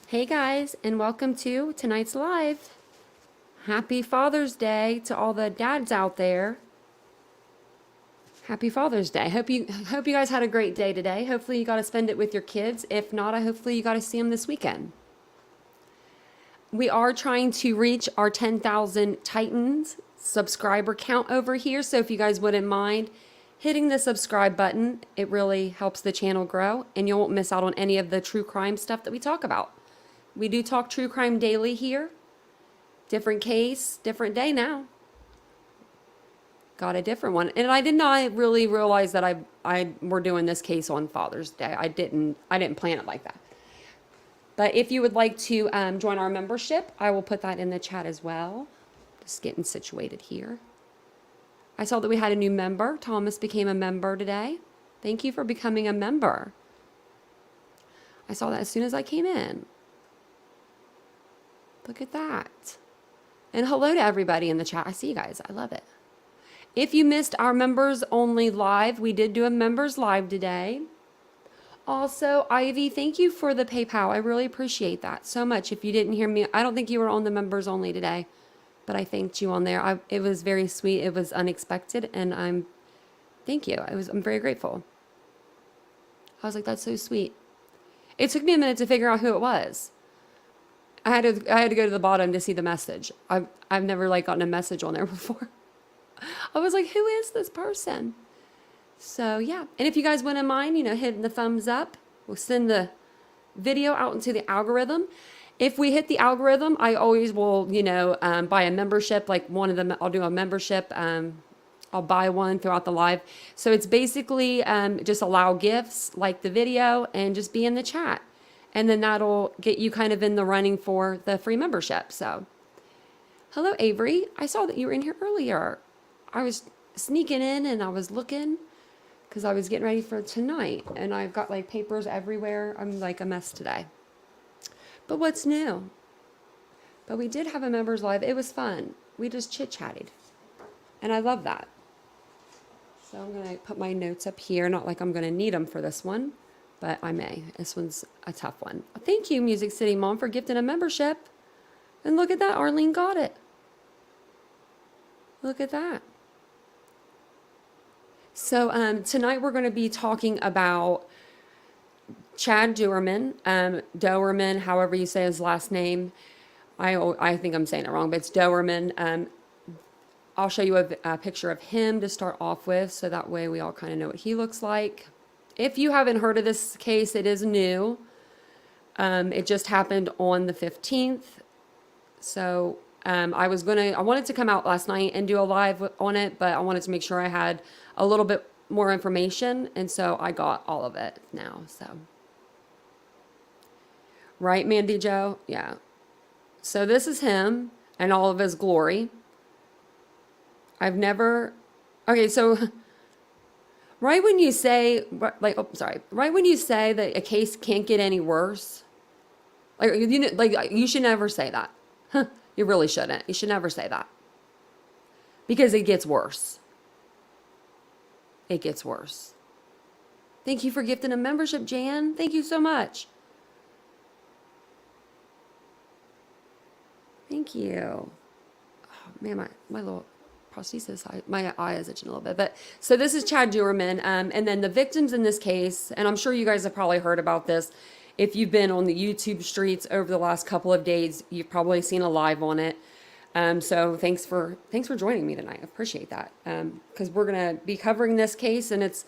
Hey guys, and welcome to tonight's live. Happy Father's Day to all the dads out there. Happy Father's Day. Hope you guys had a great day today. Hopefully you got to spend it with your kids. If not, hopefully you got to see them this weekend. We are trying to reach our 10,000 Titans subscriber count over here. So if you guys wouldn't mind hitting the subscribe button, it really helps the channel grow and you won't miss out on any of the true crime stuff that we talk about. We do talk true crime daily here. Different case, different day now. Got a different one. And I did not really realize that we're doing this case on Father's Day. I didn't plan it like that. But if you would like to join our membership, I will put that in the chat as well. Just getting situated here. I saw that we had a new member. Thomas became a member today. Thank you for becoming a member. I saw that as soon as I came in. Look at that. And hello to everybody in the chat. I see you guys. I love it. If you missed our members only live, we did do a members live today. Also, Ivy, thank you for the PayPal. I really appreciate that so much. If you didn't hear me, I don't think you were on the members only today, but I thanked you on there. It was very sweet. It was unexpected, and thank you. I'm very grateful. I was like, that's so sweet. It took me a minute to figure out who it was. I had to go to the bottom to see the message. I've never gotten a message on there before. I was like, who is this person? So yeah, and if you guys wouldn't mind, hitting the thumbs up, we'll send the video out into the algorithm. If we hit the algorithm, I always will, buy a membership. Like one of them, I'll do a membership. I'll buy one throughout the live. So it's basically just allow gifts, like the video, and just be in the chat. And then that'll get you kind of in the running for the free membership. So, hello, Avery. I saw that you were in here earlier. I was sneaking in and I was looking because I was getting ready for tonight. And I've got papers everywhere. I'm like a mess today. But what's new? But we did have a members live. It was fun. We just chit-chatted. And I love that. So I'm going to put my notes up here. Not like I'm going to need them for this one. But I may. This one's a tough one. Thank you, Music City Mom, for gifting a membership. And look at that. Arlene got it. Look at that. So tonight we're going to be talking about Chad Doerman. Doerman, however you say his last name. I think I'm saying it wrong, but it's Doerman. I'll show you a picture of him to start off with, so that way we all kind of know what he looks like. If you haven't heard of this case, it is new. It just happened on the 15th. So I wanted to come out last night and do a live on it, but I wanted to make sure I had a little bit more information. And so I got all of it now. So, right, Mandy Joe? Yeah. So this is him and all of his glory. Okay, so right when you say, right when you say that a case can't get any worse, you should never say that. You really shouldn't. You should never say that. Because it gets worse. It gets worse. Thank you for gifting a membership, Jan. Thank you so much. Thank you. Oh, man, my little prosthesis, my eye is itching a little bit. But so this is Chad Doerman, and then the victims in this case, and I'm sure you guys have probably heard about this. If you've been on the YouTube streets over the last couple of days, you've probably seen a live on it. So thanks for joining me tonight. I appreciate that. Because we're gonna be covering this case, and it's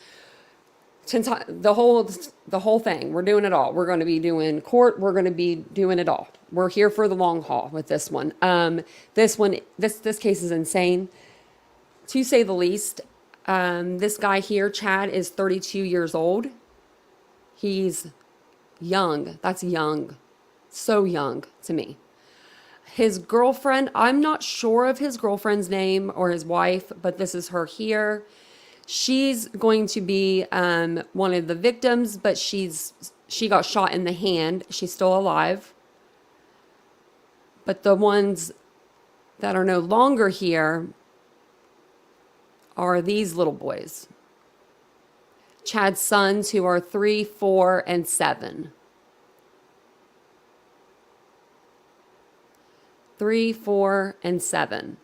the whole thing. We're doing it all. We're going to be doing court. We're going to be doing it all. We're here for the long haul with this one. This case is insane, to say the least. This guy here, Chad, is 32 years old. He's young. That's young. So young to me. His girlfriend, I'm not sure of his girlfriend's name or his wife, but this is her here. She's going to be one of the victims, but she got shot in the hand. She's still alive. But the ones that are no longer here are these little boys. Chad's sons, who are 3, 4, and 7. 3, 4, and 7.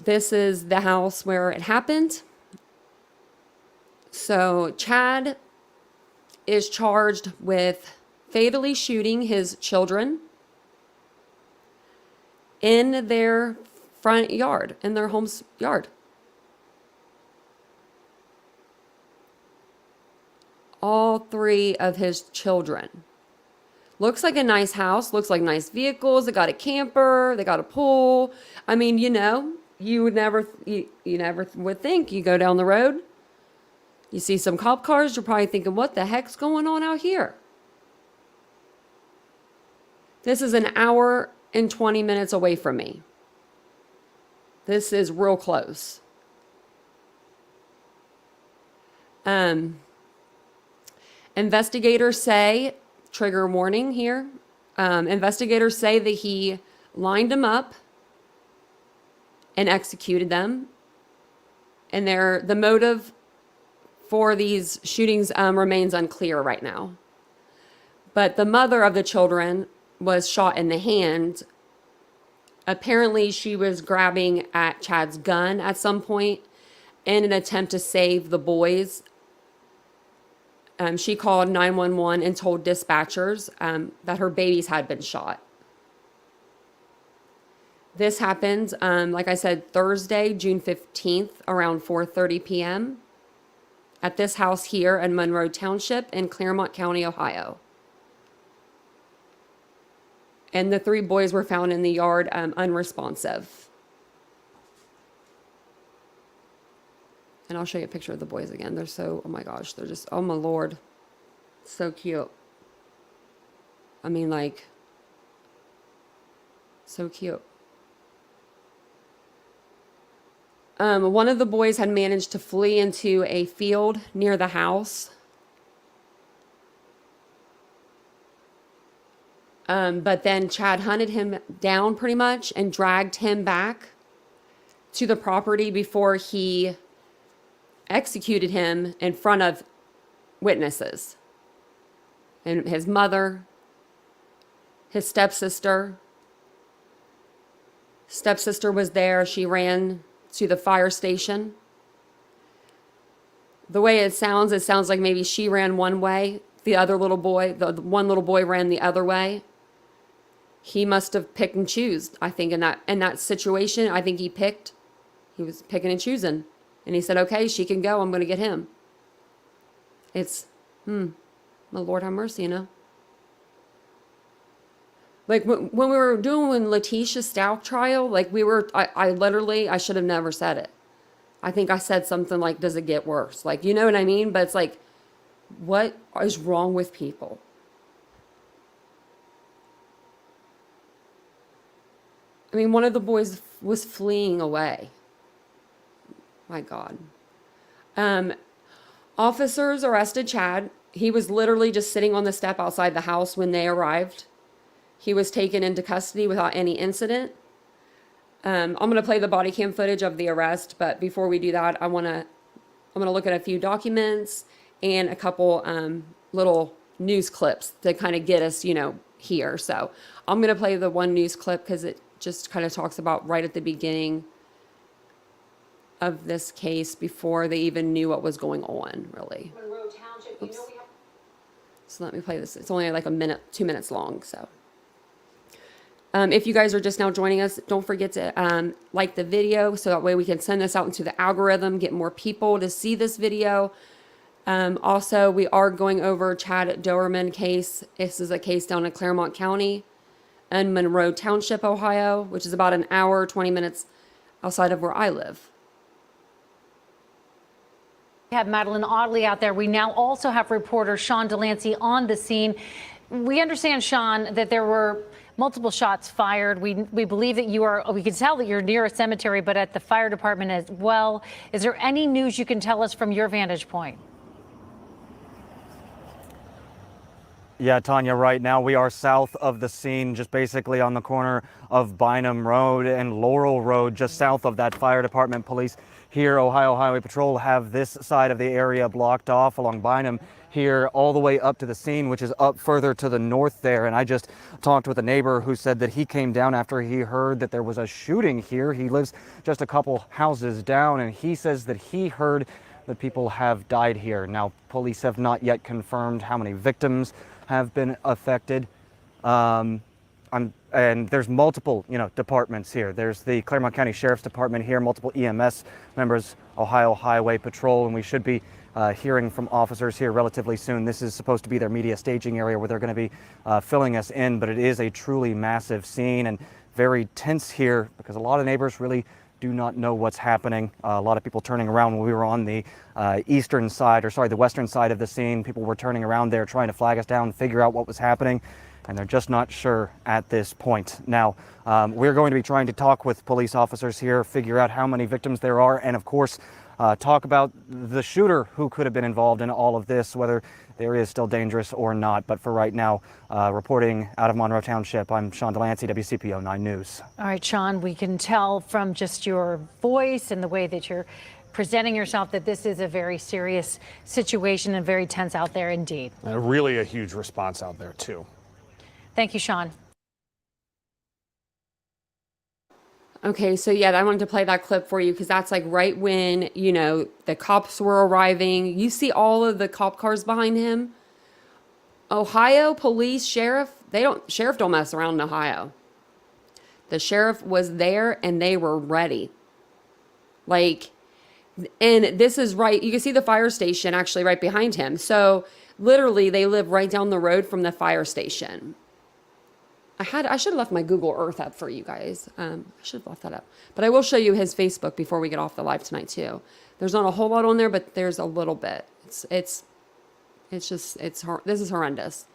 This is the house where it happened. So Chad is charged with fatally shooting his children in their front yard, in their home's yard. All 3 of his children. Looks like a nice house, looks like nice vehicles. They got a camper, they got a pool. I mean, you know, you never would think. You go down the road, you see some cop cars, you're probably thinking, what the heck's going on out here? This is an hour and 20 minutes away from me. This is real close. Investigators say, trigger warning here, investigators say that he lined them up and executed them. And the motive for these shootings remains unclear right now. But the mother of the children was shot in the hand. Apparently, she was grabbing at Chad's gun at some point in an attempt to save the boys. She called 911 and told dispatchers that her babies had been shot. This happened, like I said, Thursday, June 15th, around 4:30 p.m. at this house here in Monroe Township in Claremont County, Ohio. And the 3 boys were found in the yard unresponsive. And I'll show you a picture of the boys again. They're so, oh my gosh, they're just, oh my Lord. So cute. I mean, like, so cute. One of the boys had managed to flee into a field near the house. But then Chad hunted him down pretty much and dragged him back to the property before he executed him in front of witnesses. And his mother, his stepsister. Stepsister was there. She ran to the fire station. The way it sounds like maybe she ran one way. The other little boy, the one little boy ran the other way. He must have picked and choose. I think in that situation, I think he was picking and choosing. And he said, okay, she can go. I'm going to get him. It's, my Lord have mercy, you know. Like when we were doing Letitia Stout trial, like I should have never said it. I think I said something like, does it get worse? Like, you know what I mean? But it's like, what is wrong with people? I mean, one of the boys was fleeing away. My God. Officers arrested Chad. He was literally just sitting on the step outside the house when they arrived. He was taken into custody without any incident. I'm going to play the body cam footage of the arrest, but before we do that, I'm going to look at a few documents and a couple little news clips to kind of get us, here. So I'm going to play the one news clip because it just kind of talks about right at the beginning of this case before they even knew what was going on, really. Monroe Township, So let me play this. It's only like 2 minutes long, so. If you guys are just now joining us, don't forget to like the video so that way we can send this out into the algorithm, get more people to see this video. Also, we are going over Chad Doerman case. This is a case down in Claremont County and Monroe Township, Ohio, which is about an hour, 20 minutes outside of where I live. We have Madeline Audley out there. We now also have reporter Sean Delancey on the scene. We understand, Sean, that there were multiple shots fired. We believe that we can tell that you're near a cemetery, but at the fire department as well. Is there any news you can tell us from your vantage point? Yeah, Tanya, right now we are south of the scene, just basically on the corner of Bynum Road and Laurel Road, just south of that fire department. Police here, Ohio Highway Patrol have this side of the area blocked off along Bynum here all the way up to the scene, which is up further to the north there. And I just talked with a neighbor who said that he came down after he heard that there was a shooting here. He lives just a couple houses down, and he says that he heard that people have died here. Now, police have not yet confirmed how many victims have been affected. And there's multiple, departments here. There's the Claremont County Sheriff's Department here, multiple EMS members, Ohio Highway Patrol, and we should be hearing from officers here relatively soon. This is supposed to be their media staging area where they're going to be filling us in, but it is a truly massive scene and very tense here because a lot of neighbors really do not know what's happening. A lot of people turning around when we were on the the western side of the scene. People were turning around there trying to flag us down, figure out what was happening, and they're just not sure at this point. Now, we're going to be trying to talk with police officers here, figure out how many victims there are, and of course, talk about the shooter who could have been involved in all of this, whether the area is still dangerous or not. But for right now, reporting out of Monroe Township, I'm Sean Delancey, WCPO 9 News. All right, Sean, we can tell from just your voice and the way that you're presenting yourself that this is a very serious situation and very tense out there indeed. Really a huge response out there, too. Thank you, Sean. Okay, so yeah, I wanted to play that clip for you because that's like right when, the cops were arriving. You see all of the cop cars behind him. Ohio police, sheriff don't mess around in Ohio. The sheriff was there and they were ready. And this is right, you can see the fire station actually right behind him. So literally they live right down the road from the fire station. I should have left my Google Earth up for you guys. I should have left that up. But I will show you his Facebook before we get off the live tonight too. There's not a whole lot on there, but there's a little bit. This is horrendous.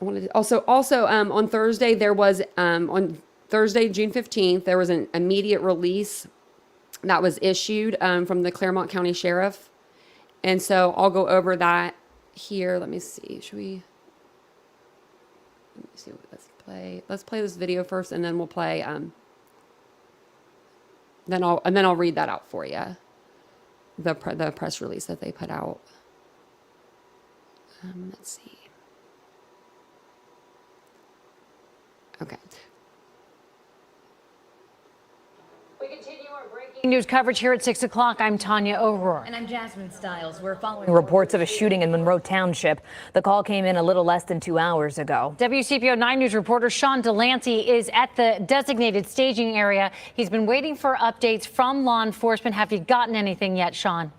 I wanted to, also on Thursday there was on Thursday, June 15th, there was an immediate release that was issued from the Claremont County Sheriff. And so I'll go over that here. Let me see. Let me see. Let's play this video first, and then we'll play. Then I'll read that out for you. The press release that they put out. Let's see. Okay. We continue our breaking news coverage here at 6 o'clock. I'm Tanya O'Rourke. And I'm Jasmine Stiles. We're following reports of a shooting in Monroe Township. The call came in a little less than 2 hours ago. WCPO 9 News reporter Sean Delancey is at the designated staging area. He's been waiting for updates from law enforcement. Have you gotten anything yet, Sean?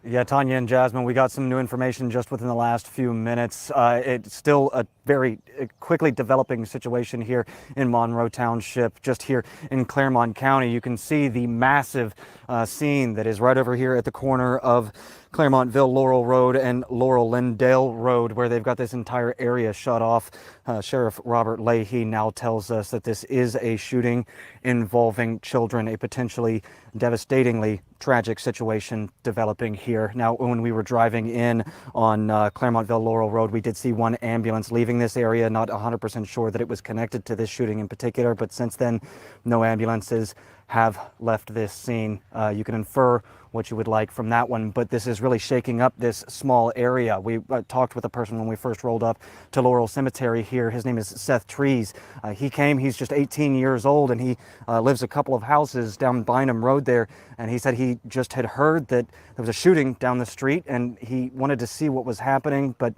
Yeah, Tanya and Jasmine, we got some new information just within the last few minutes. It's still a very quickly developing situation here in Monroe Township, just here in Claremont County. You can see the massive scene that is right over here at the corner of Claremontville Laurel Road and Laurel Lindale Road, where they've got this entire area shut off. Sheriff Robert Leahy now tells us that this is a shooting involving children, a potentially devastatingly tragic situation developing here. Now, when we were driving in on Claremontville Laurel Road, we did see one ambulance leaving this area. Not 100% sure that it was connected to this shooting in particular, but since then, no ambulances have left this scene. You can infer what you would like from that one, but this is really shaking up this small area. We talked with a person when we first rolled up to Laurel Cemetery here. His name is Seth Trees. He came, he's just 18 years old, and he lives a couple of houses down Bynum Road there, and he said he just had heard that there was a shooting down the street, and he wanted to see what was happening, but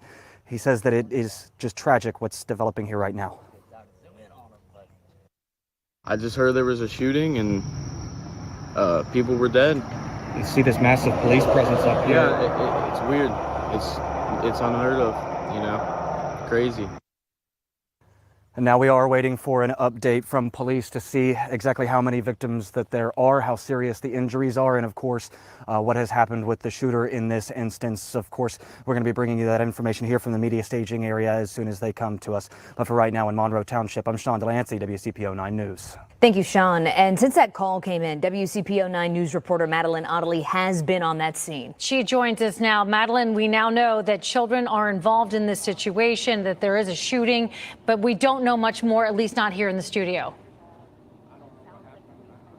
he says that it is just tragic what's developing here right now. I just heard there was a shooting and people were dead. You see this massive police presence up here. Yeah, it's weird. It's unheard of, crazy. And now we are waiting for an update from police to see exactly how many victims that there are, how serious the injuries are, and of course, what has happened with the shooter in this instance. Of course, we're going to be bringing you that information here from the media staging area as soon as they come to us. But for right now in Monroe Township, I'm Sean Delancey, WCPO 9 News. Thank you, Sean. And since that call came in, WCPO 9 News reporter Madeline Ottley has been on that scene. She joins us now. Madeline, we now know that children are involved in this situation, that there is a shooting, but we don't know much more, at least not here in the studio.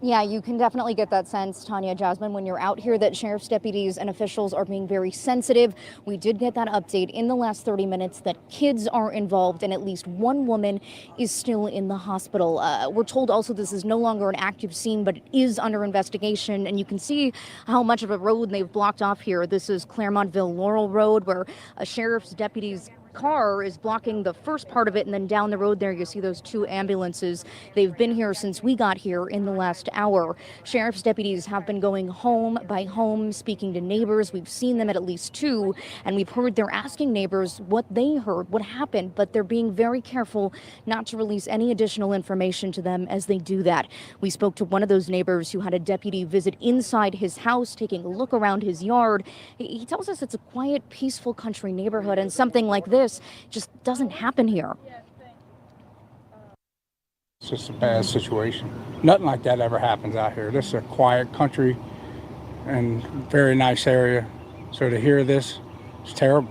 Yeah, you can definitely get that sense, Tanya, Jasmine, when you're out here that sheriff's deputies and officials are being very sensitive. We did get that update in the last 30 minutes that kids are involved and at least one woman is still in the hospital. We're told also this is no longer an active scene, but it is under investigation. And you can see how much of a road they've blocked off here. This is Claremontville Laurel Road, where a sheriff's deputy's car is blocking the first part of it, and then down the road there you see those two ambulances. They've been here since we got here in the last hour. Sheriff's deputies have been going home by home, speaking to neighbors. We've seen them at least two, and we've heard they're asking neighbors what they heard, what happened, but they're being very careful not to release any additional information to them as they do that. We spoke to one of those neighbors who had a deputy visit inside his house, taking a look around his yard. He tells us it's a quiet, peaceful country neighborhood, and something like this just doesn't happen here. It's just a bad situation. Nothing like that ever happens out here. This is a quiet country and very nice area. So to hear this, it's terrible.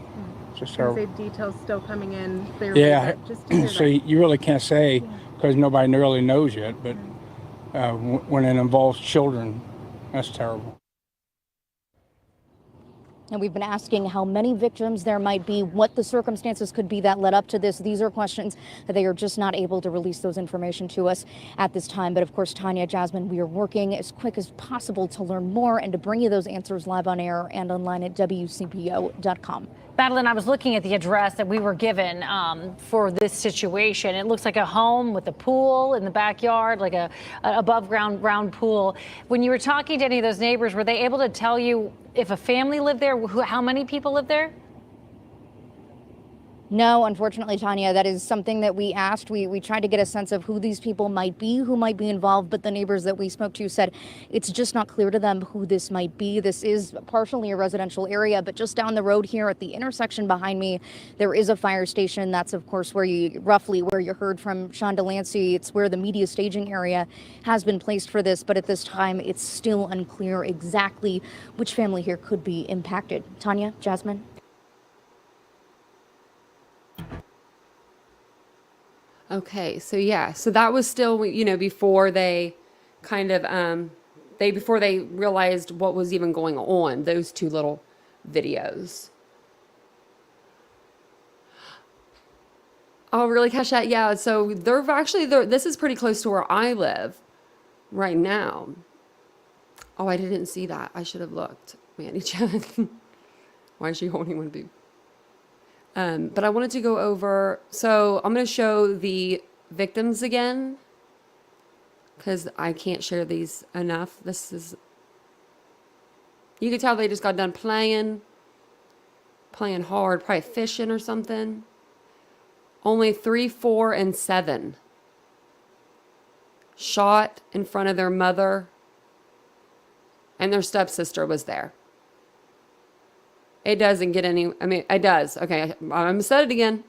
It's just terrible. Say details still coming in. Yeah, just to hear so that. you really can't say because nobody really knows yet, but when it involves children, that's terrible. And we've been asking how many victims there might be, what the circumstances could be that led up to this. These are questions that they are just not able to release those information to us at this time. But of course, Tanya, Jasmine, we are working as quick as possible to learn more and to bring you those answers live on air and online at WCPO.com. Madeline, I was looking at the address that we were given for this situation. It looks like a home with a pool in the backyard, like a above ground round pool. When you were talking to any of those neighbors, were they able to tell you if a family lived there, how many people lived there? No, unfortunately, Tanya, that is something that we asked. We tried to get a sense of who these people might be, who might be involved, but the neighbors that we spoke to said it's just not clear to them who this might be. This is partially a residential area, but just down the road here at the intersection behind me, there is a fire station. That's, of course, roughly where you heard from Sean Delancey. It's where the media staging area has been placed for this, but at this time, it's still unclear exactly which family here could be impacted. Tanya, Jasmine? Okay, so yeah, so that was still, before they kind of, before they realized what was even going on, those two little videos. Oh, really, catch that? Yeah, so this is pretty close to where I live right now. Oh, I didn't see that. I should have looked. Manny Chan. Why is she holding one boob? But I wanted to go over, so I'm going to show the victims again, because I can't share these enough. You can tell they just got done playing hard, probably fishing or something. Only 3, 4, and 7 shot in front of their mother, and their stepsister was there. It doesn't get any, it does. Okay, I'm going to say it again.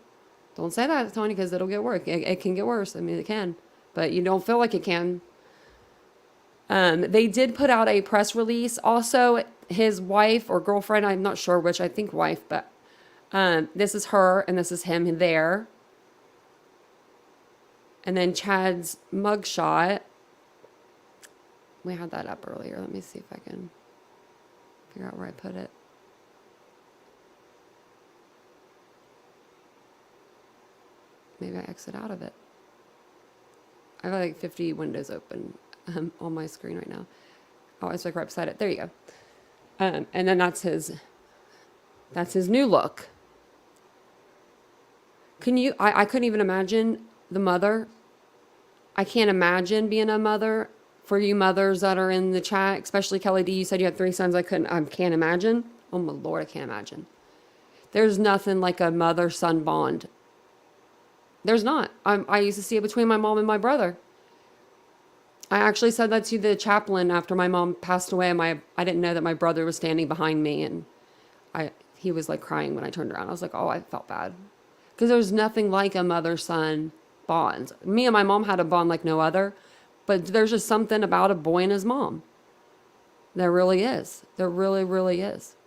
Don't say that, Tony, because it'll get worse. It can get worse. It can. But you don't feel like it can. They did put out a press release. Also, his wife or girlfriend, I'm not sure which, I think wife, but this is her and this is him there. And then Chad's mugshot. We had that up earlier. Let me see if I can figure out where I put it. Maybe I exit out of it. I have like 50 windows open on my screen right now. Oh, it's like right beside it. There you go. And then that's his new look. I couldn't even imagine the mother. I can't imagine being a mother. For you mothers that are in the chat, especially Kelly D, you said you had 3 sons. I can't imagine. Oh my Lord, I can't imagine. There's nothing like a mother-son bond. There's not. I used to see it between my mom and my brother. I actually said that to the chaplain after my mom passed away. I didn't know that my brother was standing behind me, and he was like crying when I turned around. I was like, oh, I felt bad. Because there's nothing like a mother-son bond. Me and my mom had a bond like no other, but there's just something about a boy and his mom. There really is. There really, really is.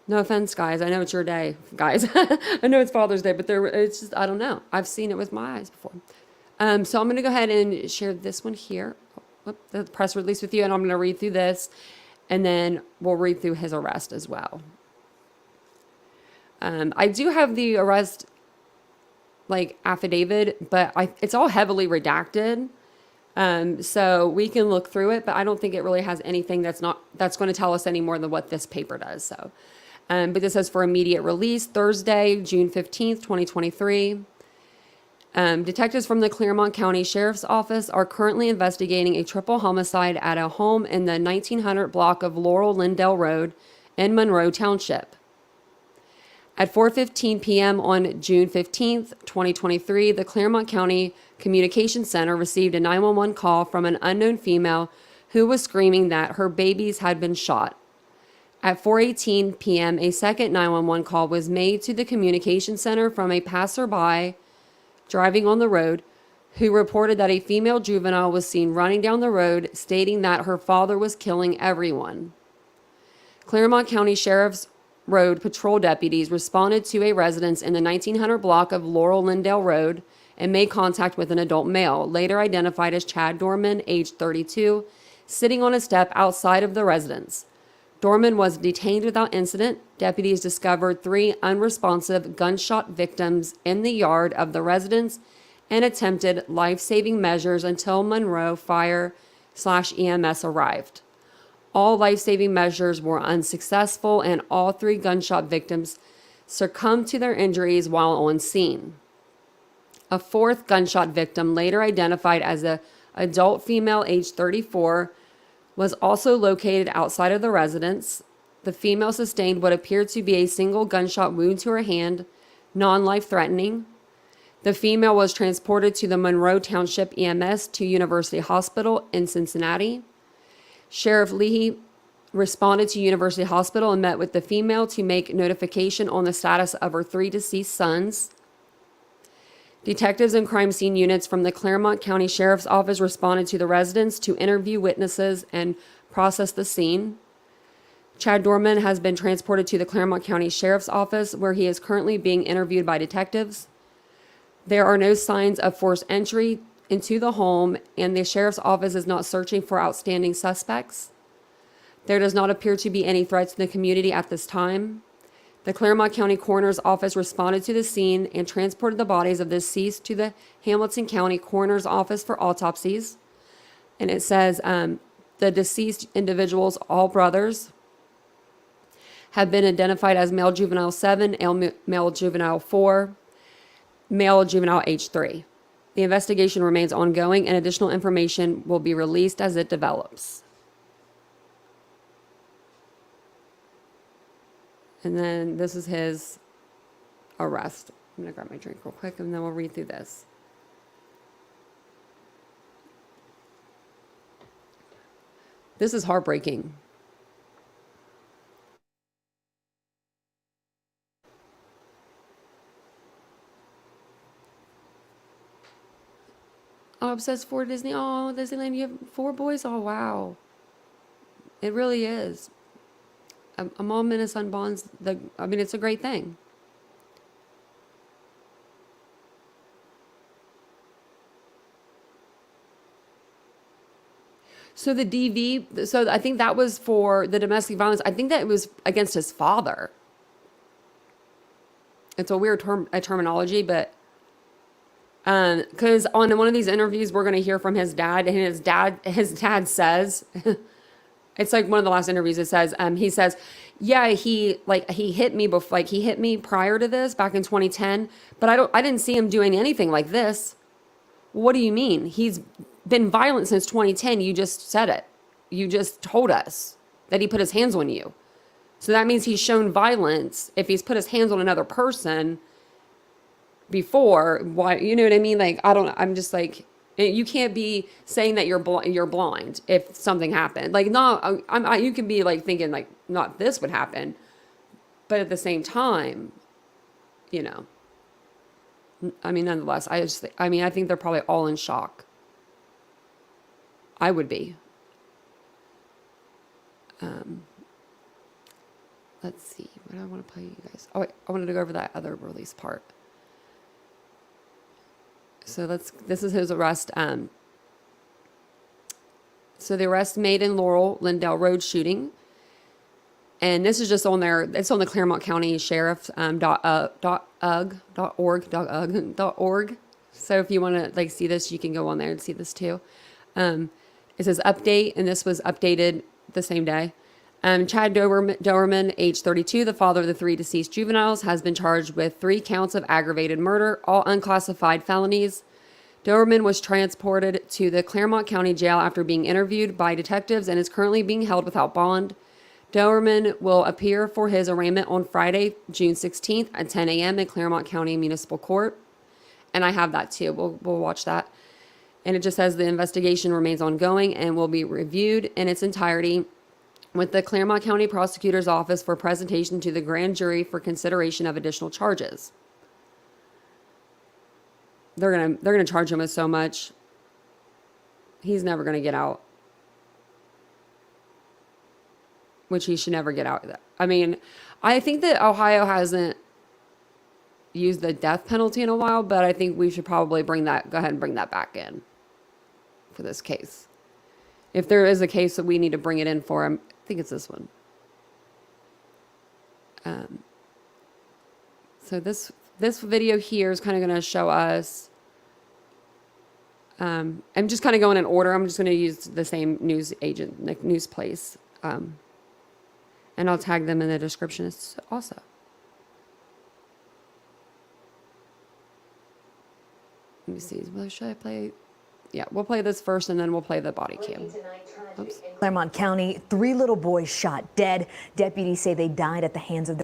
No offense, guys. I know it's your day, guys. I know it's Father's Day, but it's just, I don't know. I've seen it with my eyes before. So I'm going to go ahead and share this one here. the press release with you, and I'm going to read through this, and then we'll read through his arrest as well. I do have the arrest affidavit, but it's all heavily redacted. So we can look through it, but I don't think it really has anything that's going to tell us any more than what this paper does. So, but this says for immediate release, Thursday, June 15th, 2023. Detectives from the Claremont County Sheriff's Office are currently investigating a triple homicide at a home in the 1900 block of Laurel Lindell Road in Monroe Township. At 4:15 p.m. on June 15th, 2023, the Claremont County Communications Center received a 911 call from an unknown female who was screaming that her babies had been shot. At 4:18 p.m., a second 911 call was made to the Communications Center from a passerby driving on the road who reported that a female juvenile was seen running down the road, stating that her father was killing everyone. Claremont County Sheriff's Road patrol deputies responded to a residence in the 1900 block of Laurel Lindell Road and made contact with an adult male, later identified as Chad Doerman, age 32, sitting on a step outside of the residence. Doerman was detained without incident. Deputies discovered 3 unresponsive gunshot victims in the yard of the residence and attempted life-saving measures until Monroe Fire/EMS arrived. All life-saving measures were unsuccessful, and all 3 gunshot victims succumbed to their injuries while on scene. A 4th gunshot victim, later identified as an adult female aged 34, was also located outside of the residence. The female sustained what appeared to be a single gunshot wound to her hand, non-life-threatening. The female was transported to the Monroe Township EMS to University Hospital in Cincinnati. Sheriff Leahy responded to University Hospital and met with the female to make notification on the status of her 3 deceased sons. Detectives and crime scene units from the Claremont County Sheriff's Office responded to the residence to interview witnesses and process the scene. Chad Doerman has been transported to the Claremont County Sheriff's Office, where he is currently being interviewed by detectives. There are no signs of forced entry into the home, and the Sheriff's Office is not searching for outstanding suspects. There does not appear to be any threats to the community at this time. The Claremont County Coroner's Office responded to the scene and transported the bodies of the deceased to the Hamilton County Coroner's Office for autopsies. And it says the deceased individuals, all brothers, have been identified as male juvenile 7, male juvenile 4, male juvenile age 3. The investigation remains ongoing, and additional information will be released as it develops. And then this is his arrest. I'm going to grab my drink real quick, and then we'll read through this. This is heartbreaking. Oh, obsessed for Disney. Oh, Disneyland, you have 4 boys? Oh, wow. It really is. A mom and a son bonds, it's a great thing. So the DV, so I think that was for the domestic violence. I think that it was against his father. It's a weird terminology, but because on one of these interviews, we're going to hear from his dad, and his dad says, it's like one of the last interviews. It says, he says, yeah, he hit me before, he hit me prior to this back in 2010, but I didn't see him doing anything like this. What do you mean? He's been violent since 2010. You just said it. You just told us that he put his hands on you. So that means he's shown violence. If he's put his hands on another person before, why, you know what I mean? I'm just like, you can't be saying that you're blind if something happened. No, you can be thinking not this would happen, but at the same time, nonetheless, I think they're probably all in shock. I would be. Let's see, what do I want to play you guys? Oh, wait, I wanted to go over that other release part. So this is his arrest. So the arrest made in Laurel Lindell Road shooting. And this is just on there. It's on the Claremont County Sheriff .org. So if you want to like see this, you can go on there and see this too. It says update, and this was updated the same day. Chad Doerman, age 32, the father of the 3 deceased juveniles, has been charged with 3 counts of aggravated murder, all unclassified felonies. Doerman was transported to the Claremont County Jail after being interviewed by detectives and is currently being held without bond. Doerman will appear for his arraignment on Friday, June 16th at 10 a.m. in Claremont County Municipal Court. And I have that too. We'll watch that. And it just says the investigation remains ongoing and will be reviewed in its entirety with the Claremont County Prosecutor's Office for presentation to the grand jury for consideration of additional charges. They're gonna charge him with so much. He's never gonna get out. Which he should never get out. I mean, I think that Ohio hasn't used the death penalty in a while, but I think we should probably go ahead and bring that back in for this case. If there is a case that we need to bring it in for him, I think it's this one. So this video here is kind of going to show us. I'm just kind of going in order. I'm just going to use the same news agent, like news place. And I'll tag them in the description also. Let me see. Well, should I play? Yeah, we'll play this first, and then we'll play the body cam. Oops. Claremont County, 3 little boys shot dead. Deputies say they died at the hands of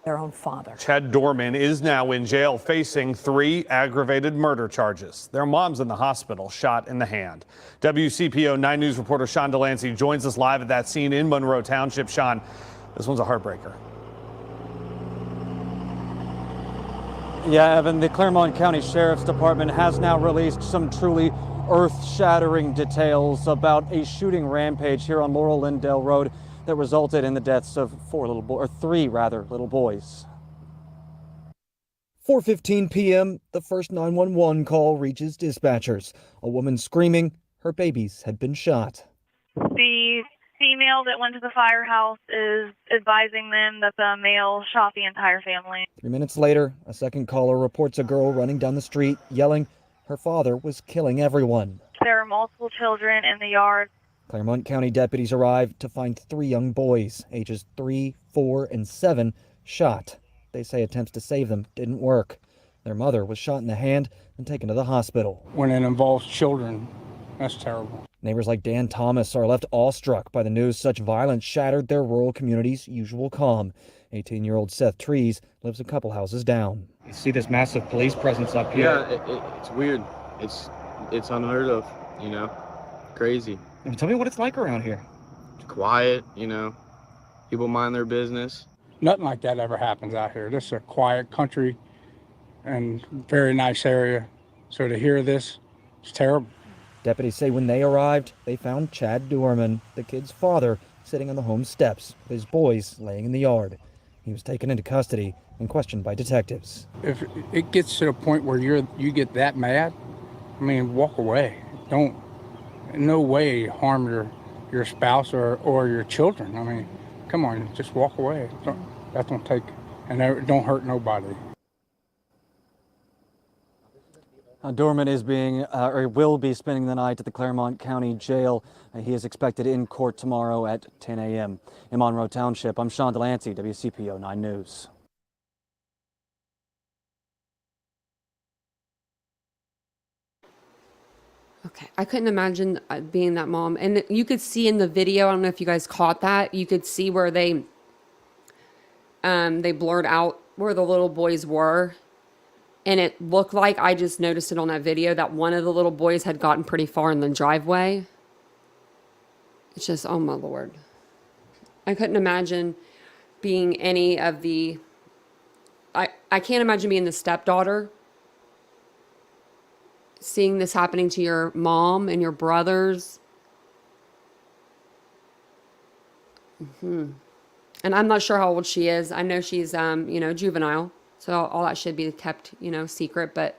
their own father. Chad Doerman is now in jail facing 3 aggravated murder charges. Their mom's in the hospital, shot in the hand. WCPO 9 News reporter Sean Delancey joins us live at that scene in Monroe Township. Sean, this one's a heartbreaker. Yeah, Evan, the Claremont County Sheriff's Department has now released some truly earth-shattering details about a shooting rampage here on Laurel Lindell Road that resulted in the deaths of 3 little boys. 4:15 p.m., the first 911 call reaches dispatchers. A woman screaming her babies had been shot. The female that went to the firehouse is advising them that the male shot the entire family. 3 minutes later, a second caller reports a girl running down the street, yelling her father was killing everyone. There are multiple children in the yard. Claremont County deputies arrived to find 3 young boys, ages 3, 4, and 7, shot. They say attempts to save them didn't work. Their mother was shot in the hand and taken to the hospital. When it involves children, that's terrible. Neighbors like Dan Thomas are left awestruck by the news such violence shattered their rural community's usual calm. 18-year-old Seth Trees lives a couple houses down. You see this massive police presence up here. Yeah, it's weird. It's unheard of, you know, crazy. Tell me what it's like around here. It's quiet, you know, people mind their business. Nothing like that ever happens out here. This is a quiet country and very nice area. So to hear this, it's terrible. Deputies say when they arrived, they found Chad Doerman, the kid's father, sitting on the home steps, with his boys laying in the yard. He was taken into custody and questioned by detectives. If it gets to the point where you get that mad, I mean, walk away. Don't, in no way harm your spouse or your children. I mean, come on, just walk away. That don't take, and don't hurt nobody. Doerman is will be spending the night at the Claremont County Jail. He is expected in court tomorrow at 10 a.m. In Monroe Township, I'm Sean Delancey, WCPO 9 News. Okay, I couldn't imagine being that mom. And you could see in the video, I don't know if you guys caught that, you could see where they blurred out where the little boys were. And it looked like, I just noticed it on that video, that one of the little boys had gotten pretty far in the driveway. It's just, oh my Lord. I couldn't imagine being any of the, I can't imagine being the stepdaughter, seeing this happening to your mom and your brothers. And I'm not sure how old she is. I know she's, juvenile. So all that should be kept, secret. But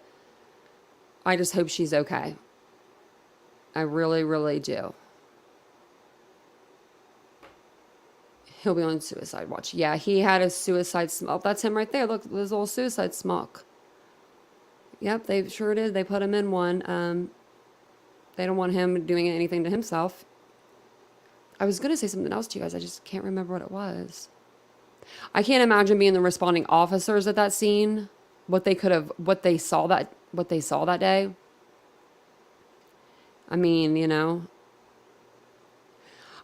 I just hope she's okay. I really, really do. He'll be on suicide watch. Yeah, he had a suicide smoke. That's him right there. Look, there's a little suicide smoke. Yep, they sure did. They put him in one. They don't want him doing anything to himself. I was going to say something else to you guys. I just can't remember what it was. I can't imagine being the responding officers at that scene. What they saw that day. I mean, you know,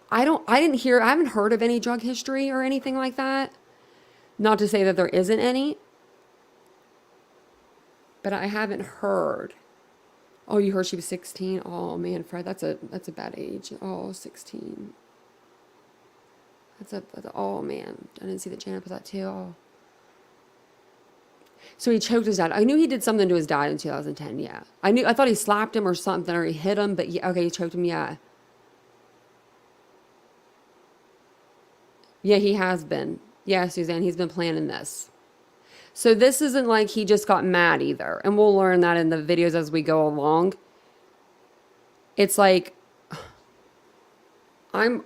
I haven't heard of any drug history or anything like that. Not to say that there isn't any, but I haven't heard. Oh, you heard she was 16? Oh man, Fred, that's a bad age. Oh, 16. Oh man, I didn't see that Janet put that too. Oh. So he choked his dad. I knew he did something to his dad in 2010. Yeah, I thought he slapped him or something, or he hit him. But yeah, okay, he choked him. Yeah. Yeah, he has been. Yeah, Suzanne, he's been planning this. So this isn't like he just got mad either. And we'll learn that in the videos as we go along. It's like I'm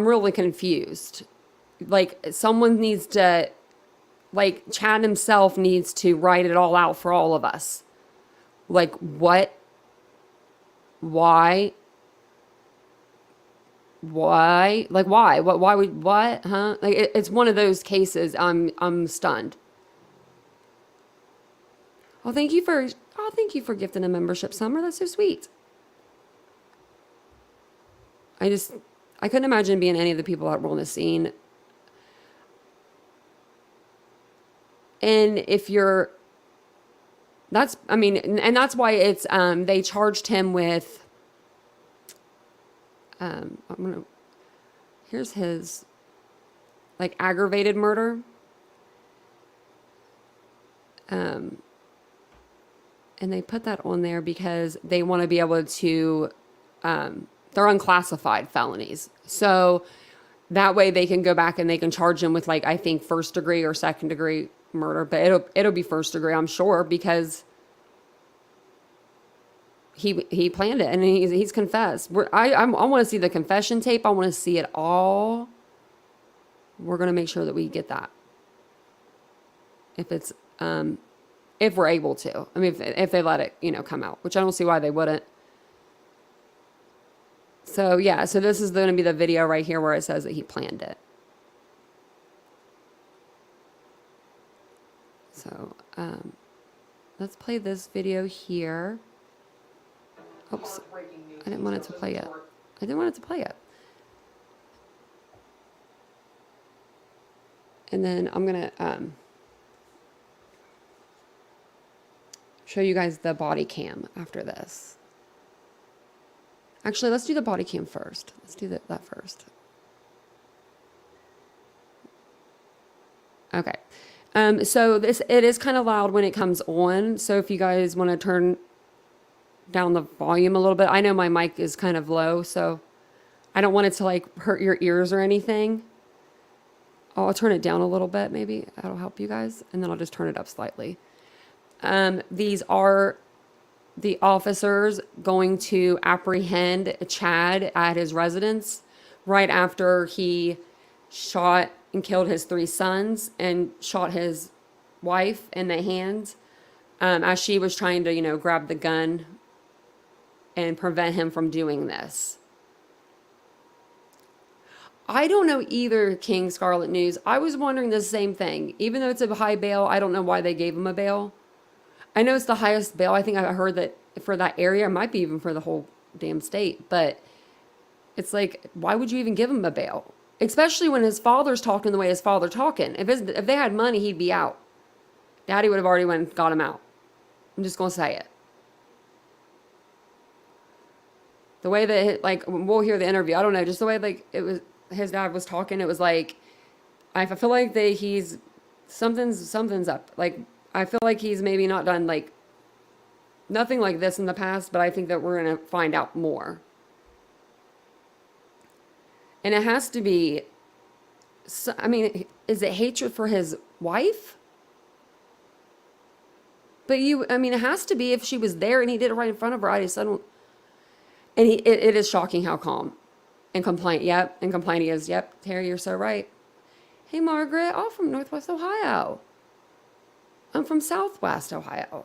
really confused. Like someone needs to, like Chad himself needs to write it all out for all of us. Like what? Why? Like why? Why would what? Huh? Like it's one of those cases. I'm stunned. Oh, thank you for gifting a membership, Summer. That's so sweet. I couldn't imagine being any of the people that were on the scene. And if you're, that's why it's, they charged him with, here's his, like, aggravated murder. And they put that on there because they want to be able to, they're unclassified felonies. So that way they can go back and they can charge him with, like, I think first degree or second degree murder, but it'll be first degree, I'm sure, because he planned it and he's confessed. I want to see the confession tape. I want to see it all. We're going to make sure that we get that. If it's, if we're able to. I mean, if they let it, come out, which I don't see why they wouldn't. So, yeah. So this is going to be the video right here where it says that he planned it. So, let's play this video here. Oops. I didn't want it to play yet. And then I'm going to, show you guys the body cam after this. Actually, let's do the body cam first. Let's do that first. Okay. So it is kind of loud when it comes on. So if you guys want to turn down the volume a little bit, I know my mic is kind of low, so I don't want it to like hurt your ears or anything. I'll turn it down a little bit, maybe that'll help you guys. And then I'll just turn it up slightly. These are the officers going to apprehend Chad at his residence right after he shot and killed his 3 sons and shot his wife in the hand as she was trying to, grab the gun and prevent him from doing this. I don't know either, King Scarlet News. I was wondering the same thing. Even though it's a high bail, I don't know why they gave him a bail. I know it's the highest bail. I think I heard that for that area, it might be even for the whole damn state. But it's like, why would you even give him a bail? Especially when his father's talking the way his father talking. If they had money, he'd be out. Daddy would have already went and got him out. I'm just going to say it. The way that, like, we'll hear the interview. I don't know, just the way, like, it was, his dad was talking, it was like, I feel like he's, something's up. Like, I feel like he's maybe not done, like, nothing like this in the past, but I think that we're going to find out more. And it has to be, I mean, is it hatred for his wife? But it has to be if she was there and he did it right in front of her. I don't, and it is shocking how calm and compliant. Yep, and compliant he is. Yep, Terry, you're so right. Hey, Margaret. I'm from Northwest Ohio. I'm from Southwest Ohio.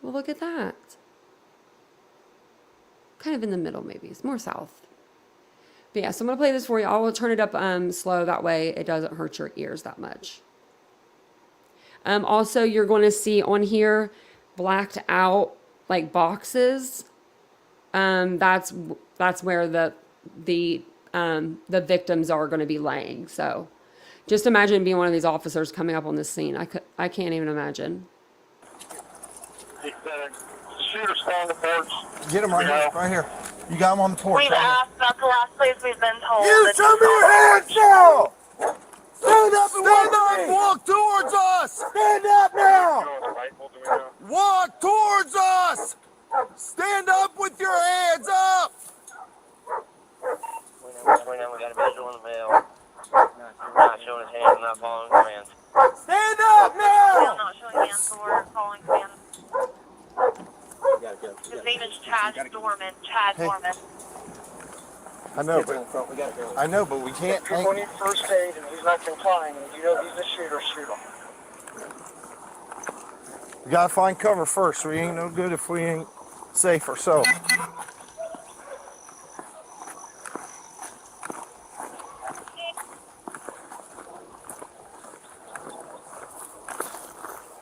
Well, look at that. Kind of in the middle, maybe. It's more south. But yeah, so I'm going to play this for you. I will turn it up slow. That way it doesn't hurt your ears that much. Also, you're going to see on here blacked out like boxes. That's where the victims are going to be laying. So just imagine being one of these officers coming up on this scene. I can't even imagine. Shooter stand the porch. Get him right here. You got him on the porch. We've asked. That's the last place we've been told. You show me your hands now! Stand up and walk towards us! Stand up now! Walk towards us! Stand up with your hands up! We got a visual in the mail. Not showing his hands, not following commands. Stand up now! Not showing hands or following commands. His name is Chad Doerman. Chad Doerman. I know, but we can't. If people need first aid and he's not complying, and you know he's a shooter, shoot him. We gotta find cover first. We ain't no good if we ain't safe ourselves.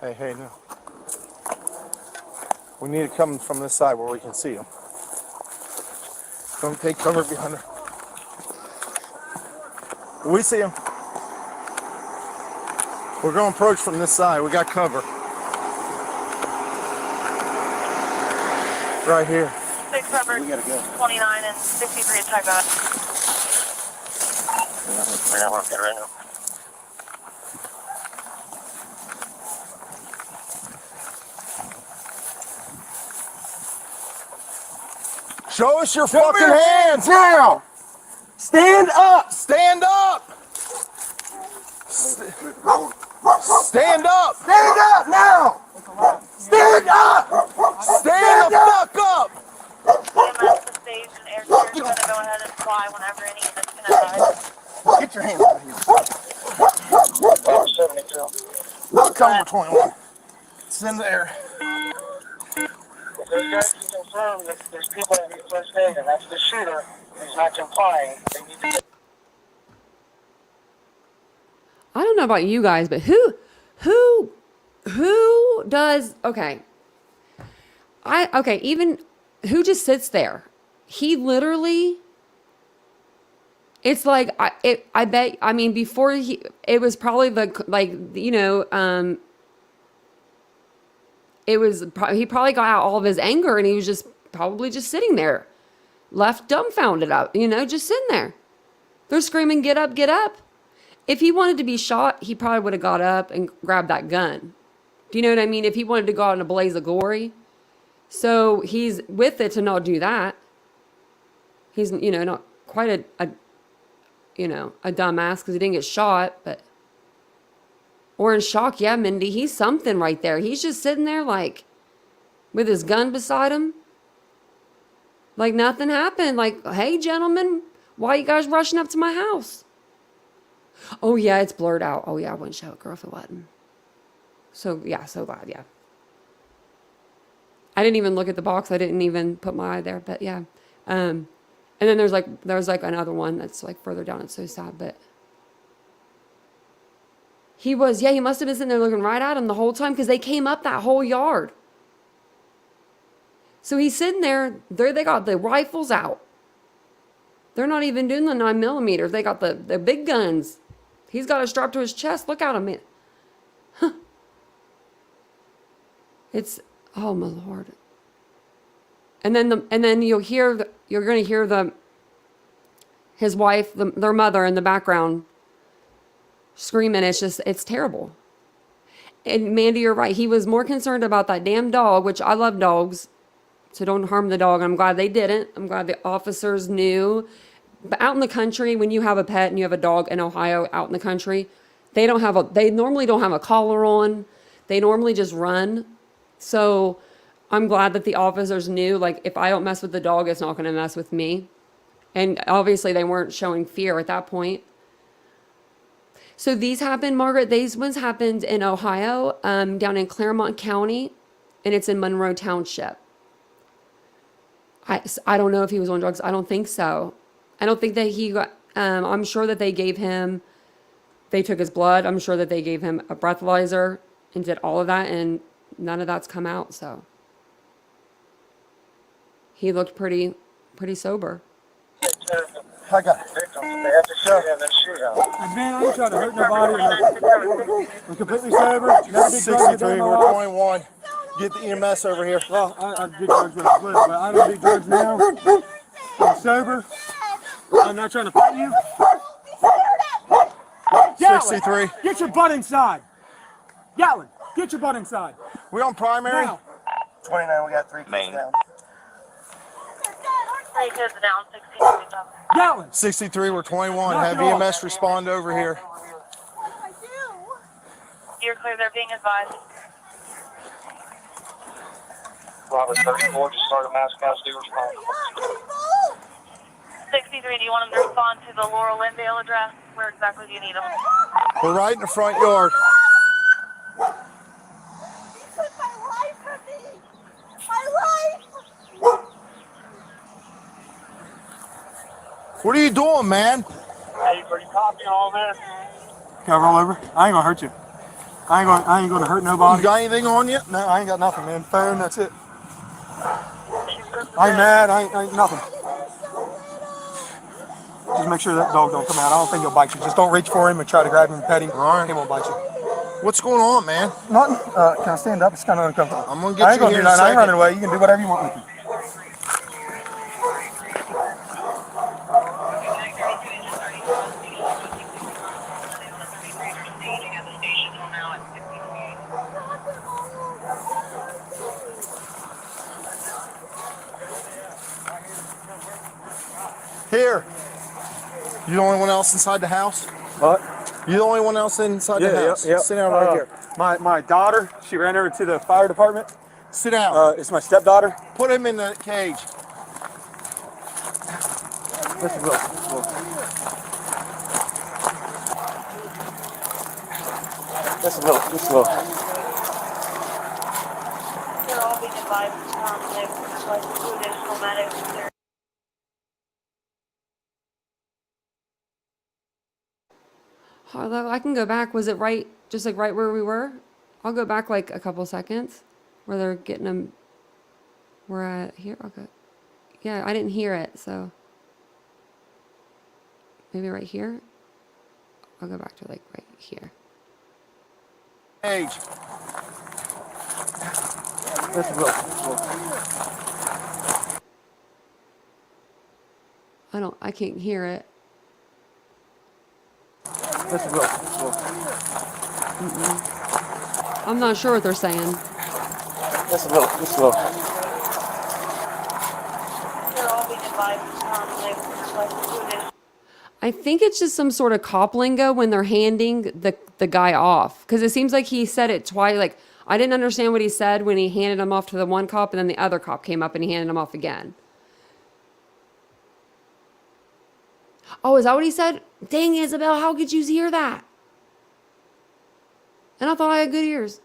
Hey, no. We need it coming from this side where we can see them. Don't take cover behind her. We see them. We're going to approach from this side. We got cover. Right here. 6 covered. 29 and 63 attack on. We're not working right now. Show us your fucking hands now! Stand up! Stand up! Stand up! Stand up now! Stand up! Stand the fuck up! EMS, the stage, and air crew is going to go ahead and fly whenever any unit's going to die. Get your hands out of here. 72. Cover 21. It's in the air. Those guys can confirm that there's people that need first aid, and that's the shooter who's not complying. They need to get. I don't know about you guys, but who does, okay. Even who just sits there? He literally, it's like, I bet, I mean, before it was probably he probably got out all of his anger and he was just probably just sitting there, left dumbfounded up, just sitting there. They're screaming, get up, get up. If he wanted to be shot, he probably would have got up and grabbed that gun. Do you know what I mean? If he wanted to go out in a blaze of glory. So he's with it to not do that. He's, not quite a dumbass because he didn't get shot, but. Or in shock, yeah, Mindy, he's something right there. He's just sitting there like with his gun beside him. Like nothing happened. Like, hey, gentlemen, why are you guys rushing up to my house? Oh, yeah, it's blurred out. Oh, yeah, I wouldn't show it, girl, if it wasn't. So, yeah, so glad, yeah. I didn't even look at the box. I didn't even put my eye there, but yeah. And then there's another one that's like further down. It's so sad, but. He must have been sitting there looking right at him the whole time because they came up that whole yard. So he's sitting there. They got the rifles out. They're not even doing the 9mm. They got the big guns. He's got it strapped to his chest. Look at him, man. Huh. It's, oh my Lord. And then you're going to hear his wife, their mother in the background screaming. It's terrible. And Mandy, you're right. He was more concerned about that damn dog, which I love dogs, so don't harm the dog. I'm glad they didn't. I'm glad the officers knew. But out in the country, when you have a pet and you have a dog in Ohio out in the country, they normally don't have a collar on. They normally just run. So I'm glad that the officers knew, like, if I don't mess with the dog, it's not going to mess with me. And obviously they weren't showing fear at that point. So these happened, Margaret, these ones happened in Ohio, down in Claremont County, and it's in Monroe Township. I don't know if he was on drugs. I don't think so. I don't think that he got, I'm sure that they took his blood. I'm sure that they gave him a breathalyzer and did all of that, and none of that's come out, so. He looked pretty sober. I got it. They have to shoot him and shoot him. Man, I ain't trying to hurt nobody. I'm completely sober. Never did drugs a day in my life. 21. Get the EMS over here. Well, I did drugs when I was little, but I don't do drugs now. I'm sober. I'm not trying to fight you. 63. Get your butt inside. Gatlin, get your butt inside. We on primary? Now. 29, we got 3 kids down. 3 kids down, 16 kids up. Gatlin. 63, we're 21. Knock Have it off. EMS respond over here. You're clear, they're being advised. Robert 34, just start a mass casualty response. 63, do you want them to respond to the Laurel Lindale address? Where exactly do you need them? We're right in the front yard. What are you doing, man? Hey, are you copying all this? Can I roll over? I ain't gonna hurt you. I ain't gonna hurt nobody. You got anything on you? No, I ain't got nothing, man. Phone, that's it. I ain't mad. I ain't nothing. Just make sure that dog don't come out. I don't think he'll bite you. Just don't reach for him and try to grab him and pet him. All right. He won't bite you. What's going on, man? Nothing. Can I stand up? It's kind of uncomfortable. I'm gonna I get ain't you gonna here do in a nothing. I ain't running second. away. You can do whatever you want with me. Here. You the only one else inside the house? What? You the only one else inside the house? Yeah. Sit down right here. My daughter, she ran over to the fire department. Sit down. It's my stepdaughter. Put him in the cage. This is Will. This is Will. This is Will. They're all being advised they've like 2 additional medics. Although I can go back. Was it right, just like right where we were? I'll go back like a couple seconds where they're getting them. We're at here. Okay. Yeah, I didn't hear it, so maybe right here. I'll go back to like right here. Cage. This is Will. I can't hear it. This is Will. I'm not sure what they're saying. This is Will. This is Will. They're all being advised they've like 2 additional. I think it's just some sort of cop lingo when they're handing the guy off. Because it seems like he said it twice. Like, I didn't understand what he said when he handed him off to the one cop, and then the other cop came up and he handed him off again. Oh, is that what he said? Dang, Isabel, how could you hear that? And I thought I had good ears.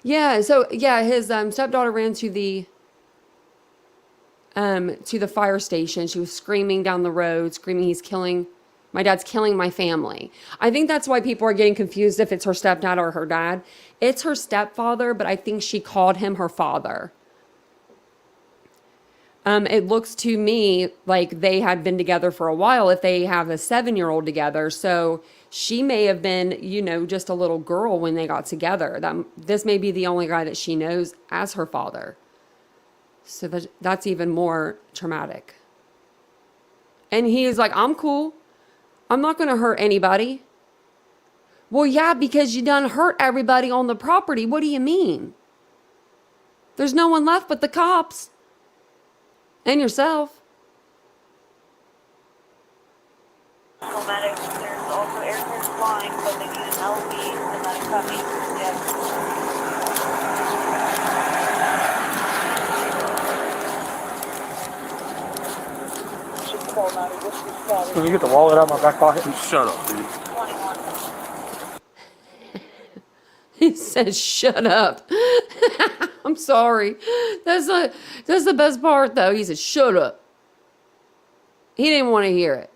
Yeah, so, yeah, his stepdaughter ran to the fire station. She was screaming down the road, screaming, my dad's killing my family. I think that's why people are getting confused if it's her stepdad or her dad. It's her stepfather, but I think she called him her father. It looks to me like they had been together for a while if they have a 7-year-old together. So she may have been, just a little girl when they got together. This may be the only guy that she knows as her father. So that's even more traumatic. And he's like, I'm cool. I'm not going to hurt anybody. Well, yeah, because you done hurt everybody on the property. What do you mean? There's no one left but the cops. And yourself. Medics. There's also aircraft flying, but they need an LV and then coming. Yes. Should call Can you get the wallet out of my back pocket? Shut up, dude. He says, "Shut up." I'm sorry. That's the best part, though. He said, "Shut up." He didn't want to hear it.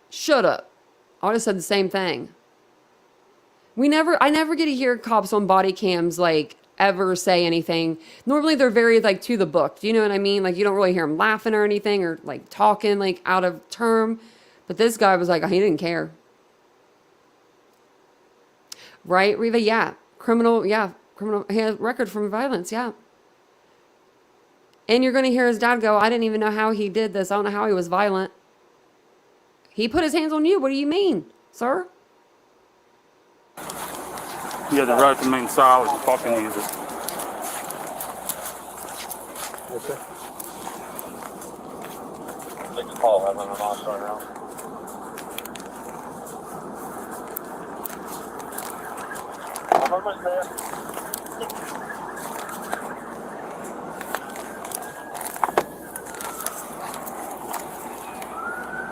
Shut up. I would have said the same thing. I never get to hear cops on body cams like ever say anything. Normally they're very like to the book. Do you know what I mean? Like you don't really hear them laughing or anything or like talking like out of term. But this guy was like, he didn't care. Right, Reva? Yeah. Criminal. He has record from violence. Yeah. And you're going to hear his dad go, "I didn't even know how he did this. I don't know how he was violent." He put his hands on you. What do you mean, sir? Yeah, the right to remain silent. You fucking use it. Okay. Take the call. I'm on an off right now. I'm almost there.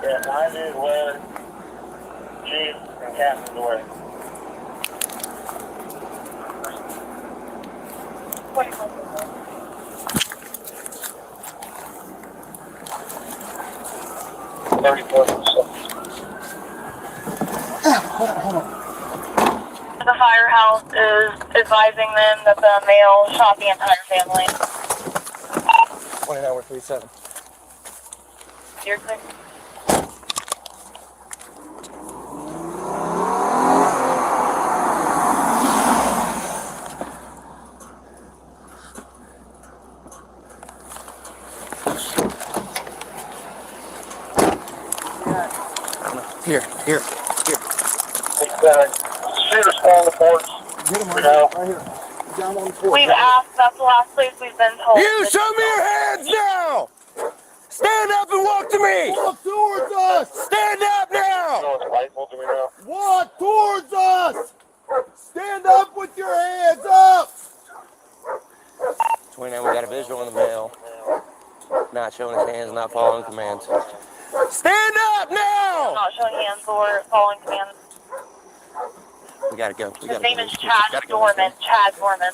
Yeah, 90 is where Chief and Captain's away. The firehouse is advising them that the male shot the entire family. 29-37. You're clear. Here. Shooter's on the porch. Get him right here. Down on the porch. We've asked, that's the last place we've been told. You show me your hands now! Stand up and walk to me! Walk towards us! Stand up now! Walk towards us! Stand up with your hands up! 29, we got a visual on the male. Not showing his hands, not following commands. Stand up now! Not showing hands or following commands. We gotta go. His name is Chad Doerman. Chad Doerman.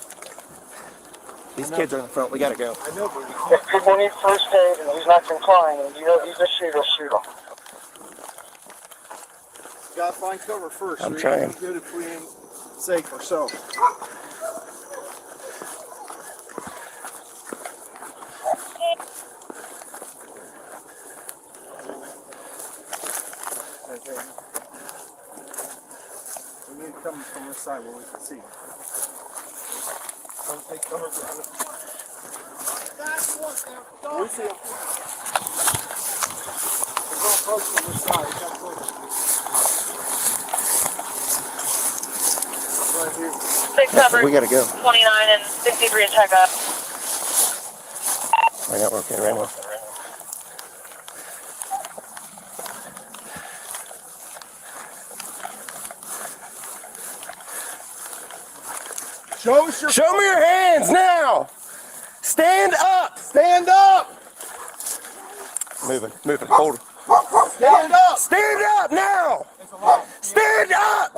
These kids are in the front. We gotta go. I know, but if people need first aid and he's not complying, and you know he's a shooter, shoot him. You gotta find cover first. I'm trying. It's good if we ain't safe ourselves. We need to come from this side where we can see. Come take cover. We see him. We're going to approach from this side. Right here. Six covered. We gotta go. 29 and 63 check up. I got okay, right now. Show me your hands now! Stand up! Stand up! Moving, hold. Stand up! Stand up now! Stand up!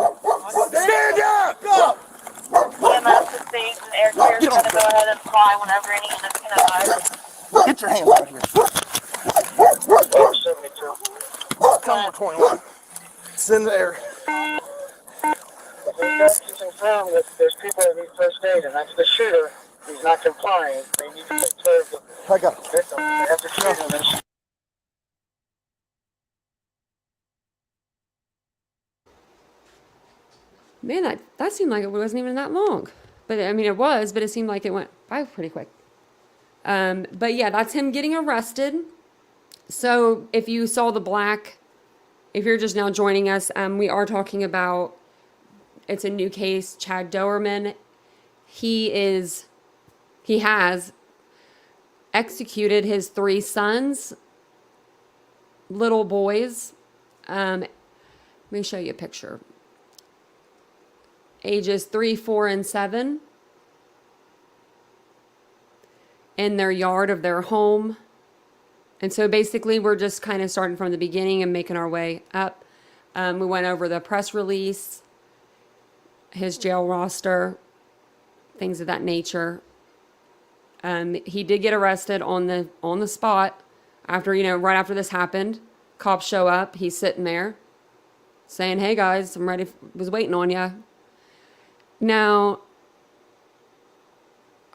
Stand up! EMS is safe and air carrier is going to go ahead and fly whenever any units can advise. Get your hands out here. 72. Tell them we're 21. It's in the air. We've got to confirm that there's people that need first aid, and that's the shooter. He's not complying. They need to take care of the I got it. victim. They have to shoot him and shoot. Man, that seemed like it wasn't even that long. But I mean, it was, but it seemed like it went by pretty quick. But yeah, that's him getting arrested. So if you saw the black, if you're just now joining us, we are talking about, it's a new case, Chad Doerman. He has executed his 3 sons, little boys. Let me show you a picture. Ages 3, 4, and 7. In their yard of their home. And so basically, we're just kind of starting from the beginning and making our way up. We went over the press release, his jail roster, things of that nature. He did get arrested on the spot after, right after this happened. Cops show up. He's sitting there saying, "Hey guys, I'm ready. Was waiting on you." Now,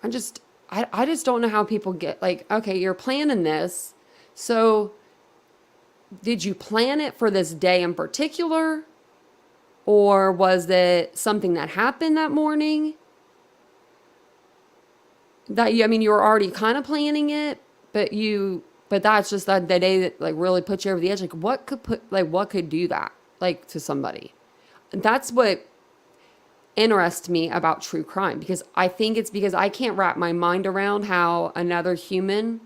I just don't know how people get, like, okay, you're planning this. So did you plan it for this day in particular? Or was it something that happened that morning? You were already kind of planning it, but that's just the day that like really put you over the edge. Like what could do that like to somebody? And that's what interests me about true crime, because I think it's because I can't wrap my mind around how another human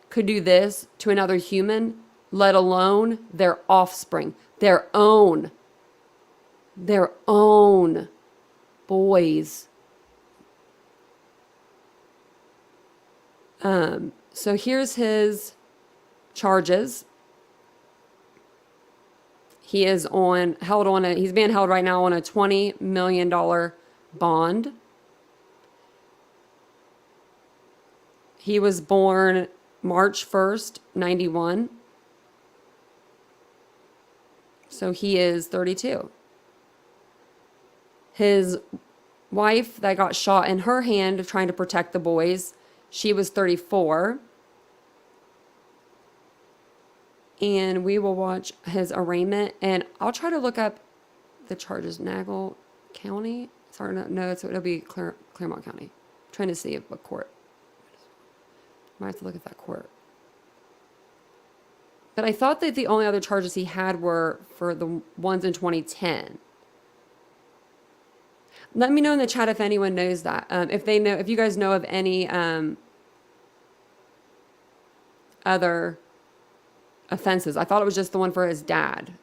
could do this to another human, let alone their offspring, their own boys. So here's his charges. He is he's being held right now on a $20 million bond. He was born March 1st, 91. So he is 32. His wife that got shot in her hand trying to protect the boys, she was 34. And we will watch his arraignment. And I'll try to look up the charges. Nagle County? Sorry, no, it'll be Claremont County. I'm trying to see what court. Might have to look at that court. But I thought that the only other charges he had were for the ones in 2010. Let me know in the chat if anyone knows that. If you guys know of any other offenses. I thought it was just the one for his dad.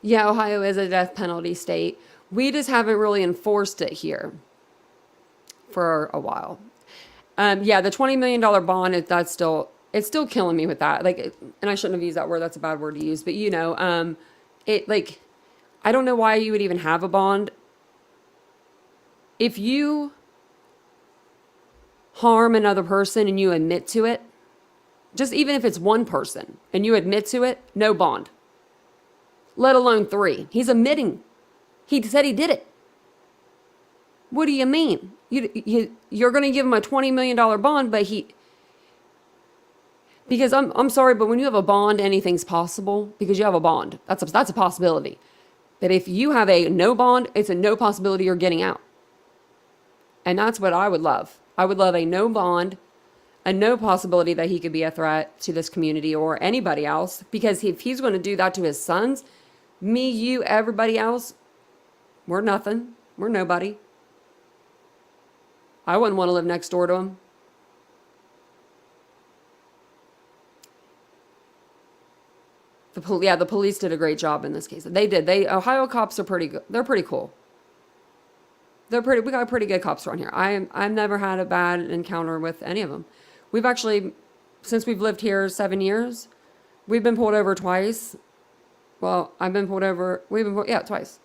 Yeah, Ohio is a death penalty state. We just haven't really enforced it here for a while. Yeah, the $20 million bond, it's still killing me with that. Like, and I shouldn't have used that word. That's a bad word to use. But I don't know why you would even have a bond. If you harm another person and you admit to it, just even if it's one person and you admit to it, no bond. Let alone 3. He's admitting. He said he did it. What do you mean? You're going to give him a $20 million bond, but because I'm sorry, but when you have a bond, anything's possible because you have a bond. That's a possibility. But if you have a no bond, it's a no possibility you're getting out. And that's what I would love. I would love a no bond, a no possibility that he could be a threat to this community or anybody else. Because if he's going to do that to his sons, me, you, everybody else, we're nothing. We're nobody. I wouldn't want to live next door to him. The police did a great job in this case. They did. Ohio cops are pretty good. They're pretty cool. We got pretty good cops around here. I've never had a bad encounter with any of them. We've actually, since we've lived here 7 years, we've been pulled over twice. Well, I've been pulled over. Twice.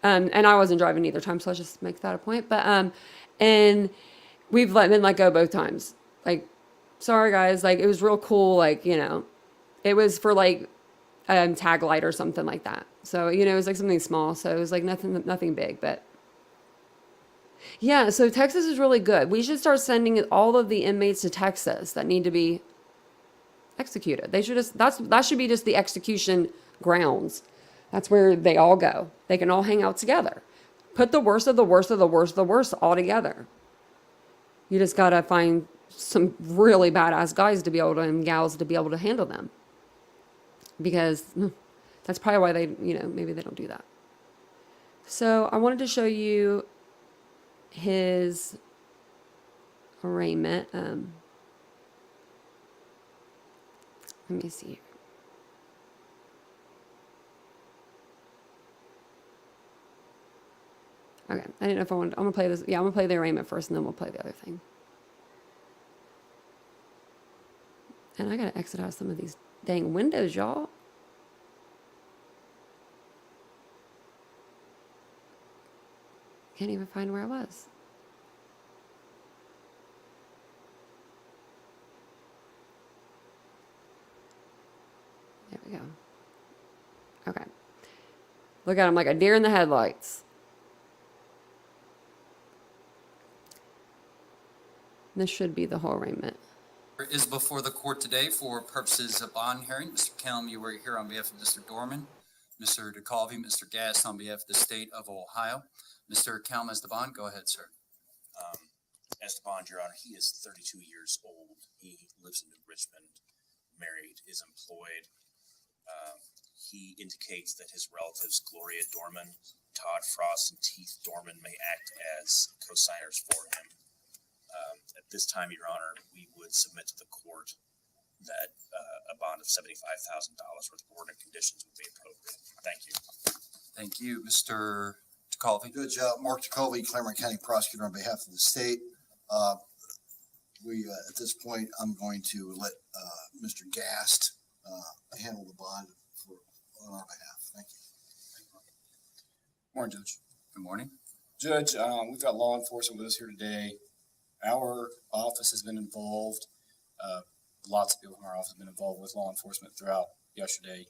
And I wasn't driving either time, so let's just make that a point. But and we've been let go both times. Like, sorry guys, like it was real cool. Like, it was for like tag light or something like that. So it was like something small. So it was like nothing big, but. Yeah, so Texas is really good. We should start sending all of the inmates to Texas that need to be executed. They should that should be just the execution grounds. That's where they all go. They can all hang out together. Put the worst of the worst of the worst of the worst all together. You just gotta find some really badass guys to be able to and gals to be able to handle them. Because that's probably why they, maybe they don't do that. So I wanted to show you his arraignment. Let me see. Okay, I didn't know if I wanted. I'm gonna play this. Yeah, I'm gonna play the arraignment first, and then we'll play the other thing. And I gotta exit out some of these dang windows, y'all. Can't even find where I was. There we go. Okay. Look at him like a deer in the headlights. This should be the whole arraignment. Is before the court today for purposes of bond hearing. Mr. Kelm, you were here on behalf of Mr. Doerman, Mr. DeCalvi, Mr. Gass on behalf of the state of Ohio. Mr. Kelm, as the bond, go ahead, sir. Esteban, Your Honor, he is 32 years old. He lives in New Richmond, married, is employed. He indicates that his relatives, Gloria Doerman, Todd Frost, and Teeth Doerman, may act as co-signers for him. At this time, Your Honor, we would submit to the court that a bond of $75,000 worth of order conditions would be appropriate. Thank you. Thank you, Mr. DeCalvi. Judge Mark DeCalvi, Claremont County Prosecutor on behalf of the state. At this point, I'm going to let Mr. Gast handle the bond on our behalf. Thank you. Morning, Judge. Good morning. Judge, we've got law enforcement with us here today. Our office has been involved. Lots of people in our office have been involved with law enforcement throughout yesterday,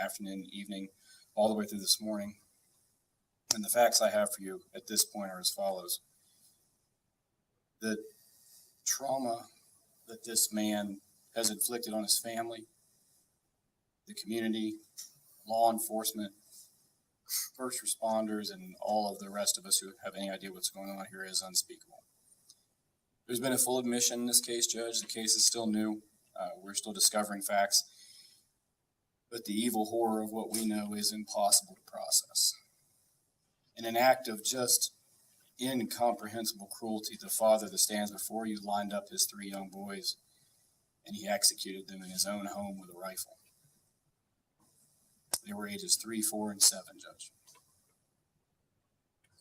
afternoon, evening, all the way through this morning. And the facts I have for you at this point are as follows. The trauma that this man has inflicted on his family, the community, law enforcement, first responders, and all of the rest of us who have any idea what's going on here is unspeakable. There's been a full admission in this case, Judge. The case is still new. We're still discovering facts. But the evil horror of what we know is impossible to process. In an act of just incomprehensible cruelty, the father that stands before you lined up his 3 young boys, and he executed them in his own home with a rifle. They were ages 3, 4, and 7, Judge.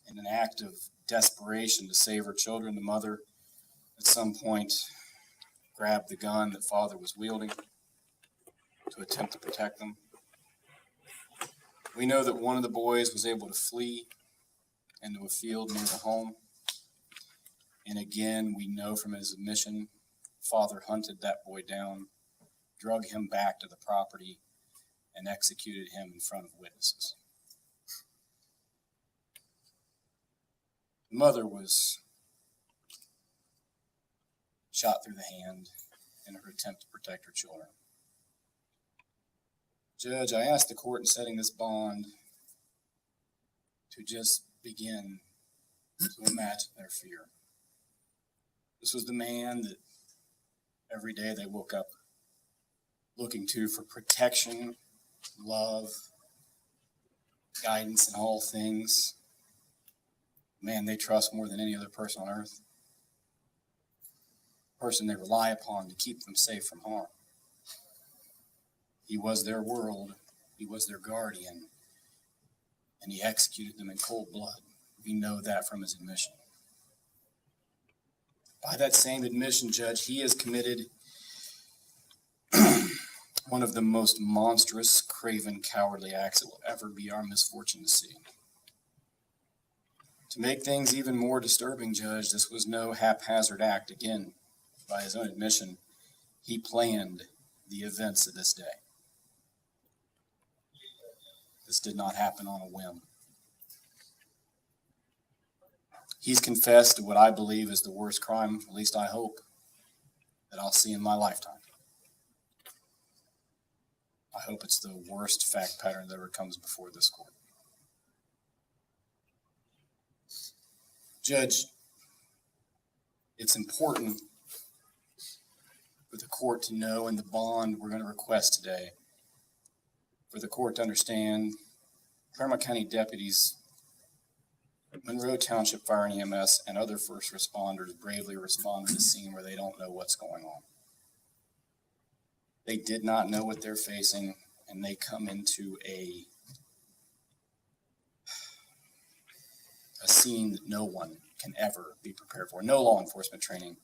In an act of desperation to save her children, the mother at some point grabbed the gun that father was wielding to attempt to protect them. We know that one of the boys was able to flee into a field near the home. And again, we know from his admission, father hunted that boy down, drug him back to the property, and executed him in front of witnesses. The mother was shot through the hand in her attempt to protect her children. Judge, I asked the court in setting this bond to just begin to imagine their fear. This was the man that every day they woke up looking to for protection, love, guidance in all things. Man they trust more than any other person on earth. Person they rely upon to keep them safe from harm. He was their world, he was their guardian, and he executed them in cold blood. We know that from his admission. By that same admission, Judge, he has committed one of the most monstrous, craven, cowardly acts it will ever be our misfortune to see. To make things even more disturbing, Judge, this was no haphazard act. Again, by his own admission, he planned the events of this day. This did not happen on a whim. He's confessed to what I believe is the worst crime, at least I hope, that I'll see in my lifetime. I hope it's the worst fact pattern that ever comes before this court. Judge, it's important for the court to know, in the bond we're going to request today, for the court to understand Claremont County deputies, Monroe Township Fire and EMS, and other first responders bravely respond to the scene where they don't know what's going on. They did not know what they're facing, and they come into a a scene that no one can ever be prepared for. No law enforcement training,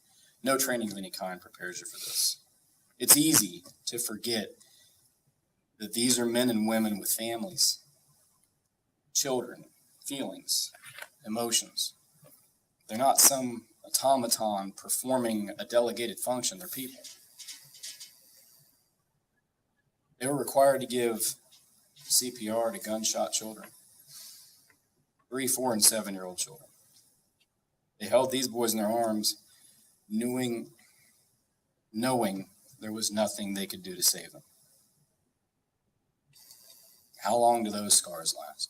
no training of any kind prepares you for this. It's easy to forget that these are men and women with families, children, feelings, emotions. They're not some automaton performing a delegated function. They're people. They were required to give CPR to gunshot children, 3, 4, and 7-year-old children. They held these boys in their arms, knowing there was nothing they could do to save them. How long do those scars last?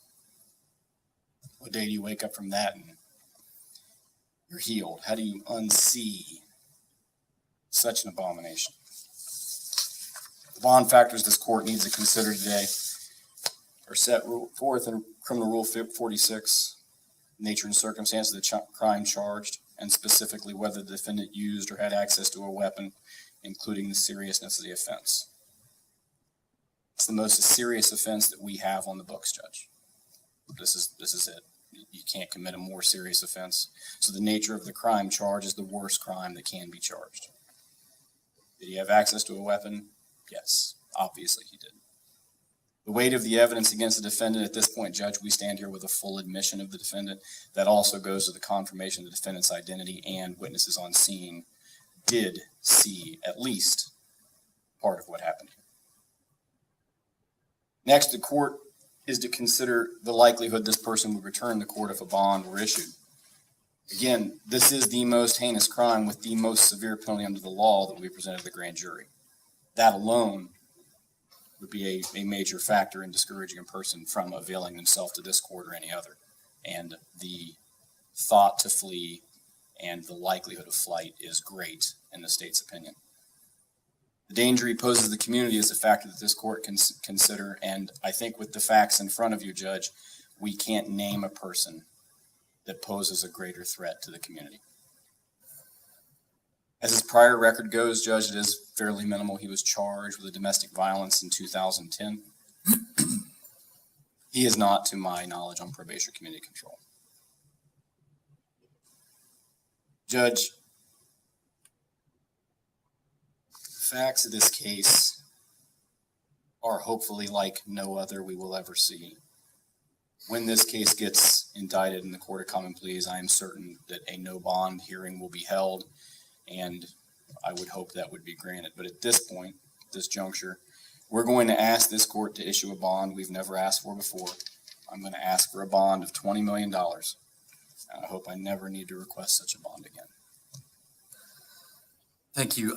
What day do you wake up from that and you're healed? How do you unsee such an abomination? The bond factors this court needs to consider today are set forth in Criminal Rule 46, nature and circumstance of the crime charged, and specifically whether the defendant used or had access to a weapon, including the seriousness of the offense. It's the most serious offense that we have on the books, Judge. This is it. You can't commit a more serious offense. So the nature of the crime charge is the worst crime that can be charged. Did he have access to a weapon? Yes, obviously he did. The weight of the evidence against the defendant at this point, Judge, we stand here with a full admission of the defendant. That also goes to the confirmation of the defendant's identity, and witnesses on scene did see at least part of what happened here. Next, the court is to consider the likelihood this person would return to court if a bond were issued. Again, this is the most heinous crime with the most severe penalty under the law that we presented to the grand jury. That alone would be a major factor in discouraging a person from availing themselves to this court or any other. And the thought to flee and the likelihood of flight is great in the state's opinion. The danger he poses to the community is a factor that this court can consider, and I think with the facts in front of you, Judge, we can't name a person that poses a greater threat to the community. As his prior record goes, Judge, it is fairly minimal. He was charged with a domestic violence in 2010. He is not, to my knowledge, on probation or community control. Judge, the facts of this case are hopefully like no other we will ever see. When this case gets indicted in the Court of Common Pleas, I am certain that a no bond hearing will be held, and I would hope that would be granted. But at this point, this juncture, we're going to ask this court to issue a bond we've never asked for before. I'm going to ask for a bond of $20 million. I hope I never need to request such a bond again. Thank you.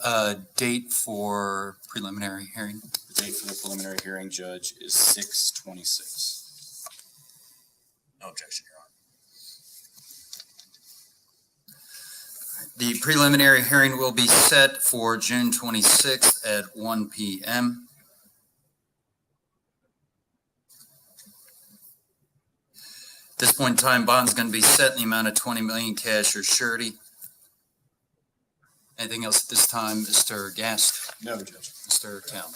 Date for preliminary hearing? The date for the preliminary hearing, Judge, is 6/26. No objection, Your Honor. The preliminary hearing will be set for June 26th at 1 p.m. At this point in time, bond's going to be set in the amount of $20 million cash or surety. Anything else at this time, Mr. Gast? No, Judge. Mr. Kelm?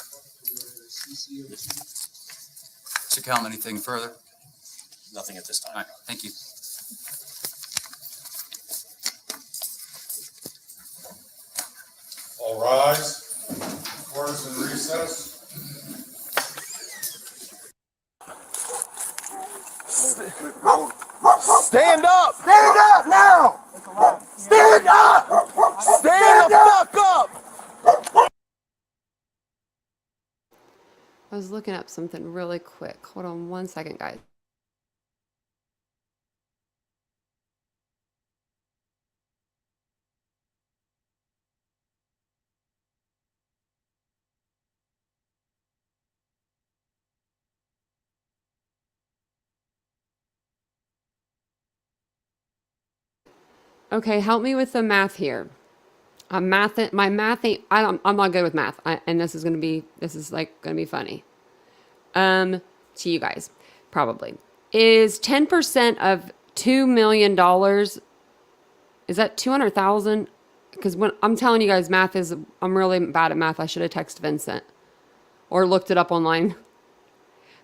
Mr. Kelm, anything further? Nothing at this time. All right, thank you. All rise. Court is in recess. Stand up! Stand up now! Stand up! Stand the fuck up! I was looking up something really quick. Hold on one second, guys. Okay, help me with the math here. My math ain't, I'm not good with math. And this is gonna be funny. To you guys, probably. Is 10% of $2 million, is that 200,000? Because when I'm telling you guys I'm really bad at math. I should have texted Vincent or looked it up online.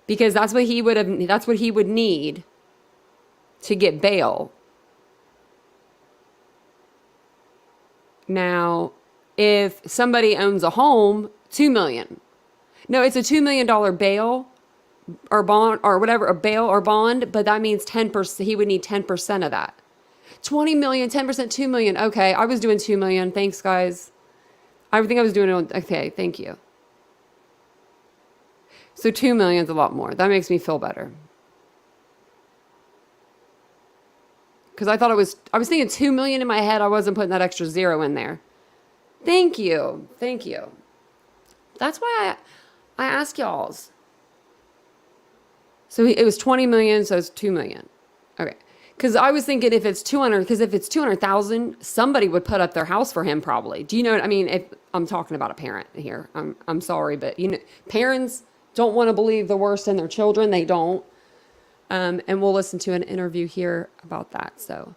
Because that's what he would need to get bail. Now, if somebody owns a home, $2 million. No, it's a $2 million bail or bond or whatever, a bail or bond, but that means 10%. He would need 10% of that. 20 million, 10%, $2 million. Okay, I was doing 2 million. Thanks, guys. I think I was doing it on, okay, thank you. So 2 million is a lot more. That makes me feel better. Because I was thinking 2 million in my head. I wasn't putting that extra zero in there. Thank you. Thank you. That's why I ask y'all's. So it was 20 million, so it's 2 million. Okay. Because I was thinking if it's 200, because if it's 200,000, somebody would put up their house for him probably. Do you know what I mean? If I'm talking about a parent here. I'm sorry, but you know, parents don't want to believe the worst in their children. They don't. And we'll listen to an interview here about that. So,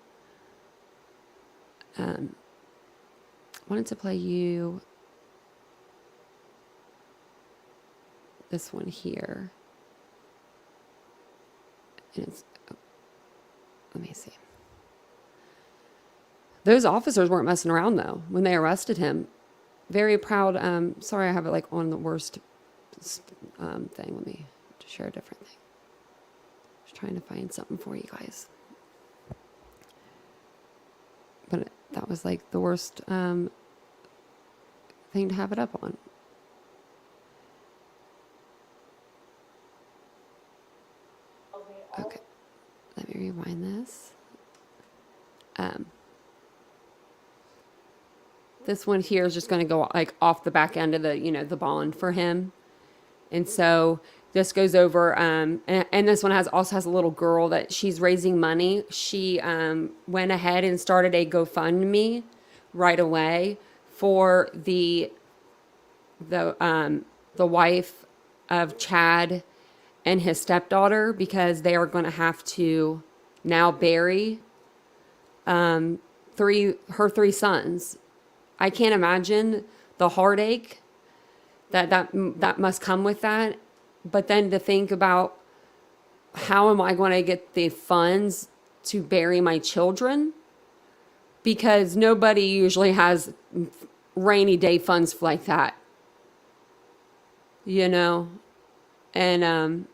wanted to play you this one here. And it's, let me see. Those officers weren't messing around though when they arrested him. Very proud. Sorry, I have it like on the worst thing. Let me share a different thing. Just trying to find something for you guys. But that was like the worst thing to have it up on. Okay, let me rewind this. This one here is just going to go like off the back end of the, you know, the bond for him. And so this goes over, and this one also has a little girl that she's raising money. She went ahead and started a GoFundMe right away for the wife of Chad and his stepdaughter, because they are going to have to now bury her 3 sons. I can't imagine the heartache that must come with that. But then to think about, how am I going to get the funds to bury my children? Because nobody usually has rainy day funds like that, you know? And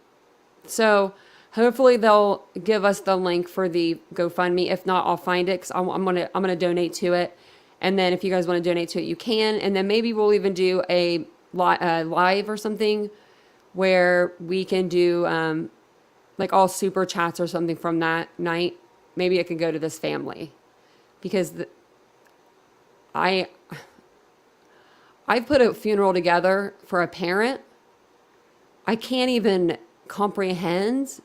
so hopefully they'll give us the link for the GoFundMe. If not, I'll find it, because I'm gonna donate to it. And then if you guys want to donate to it, you can. And then maybe we'll even do a live or something where we can do like all super chats or something from that night. Maybe it could go to this family, because I put a funeral together for a parent. I can't even comprehend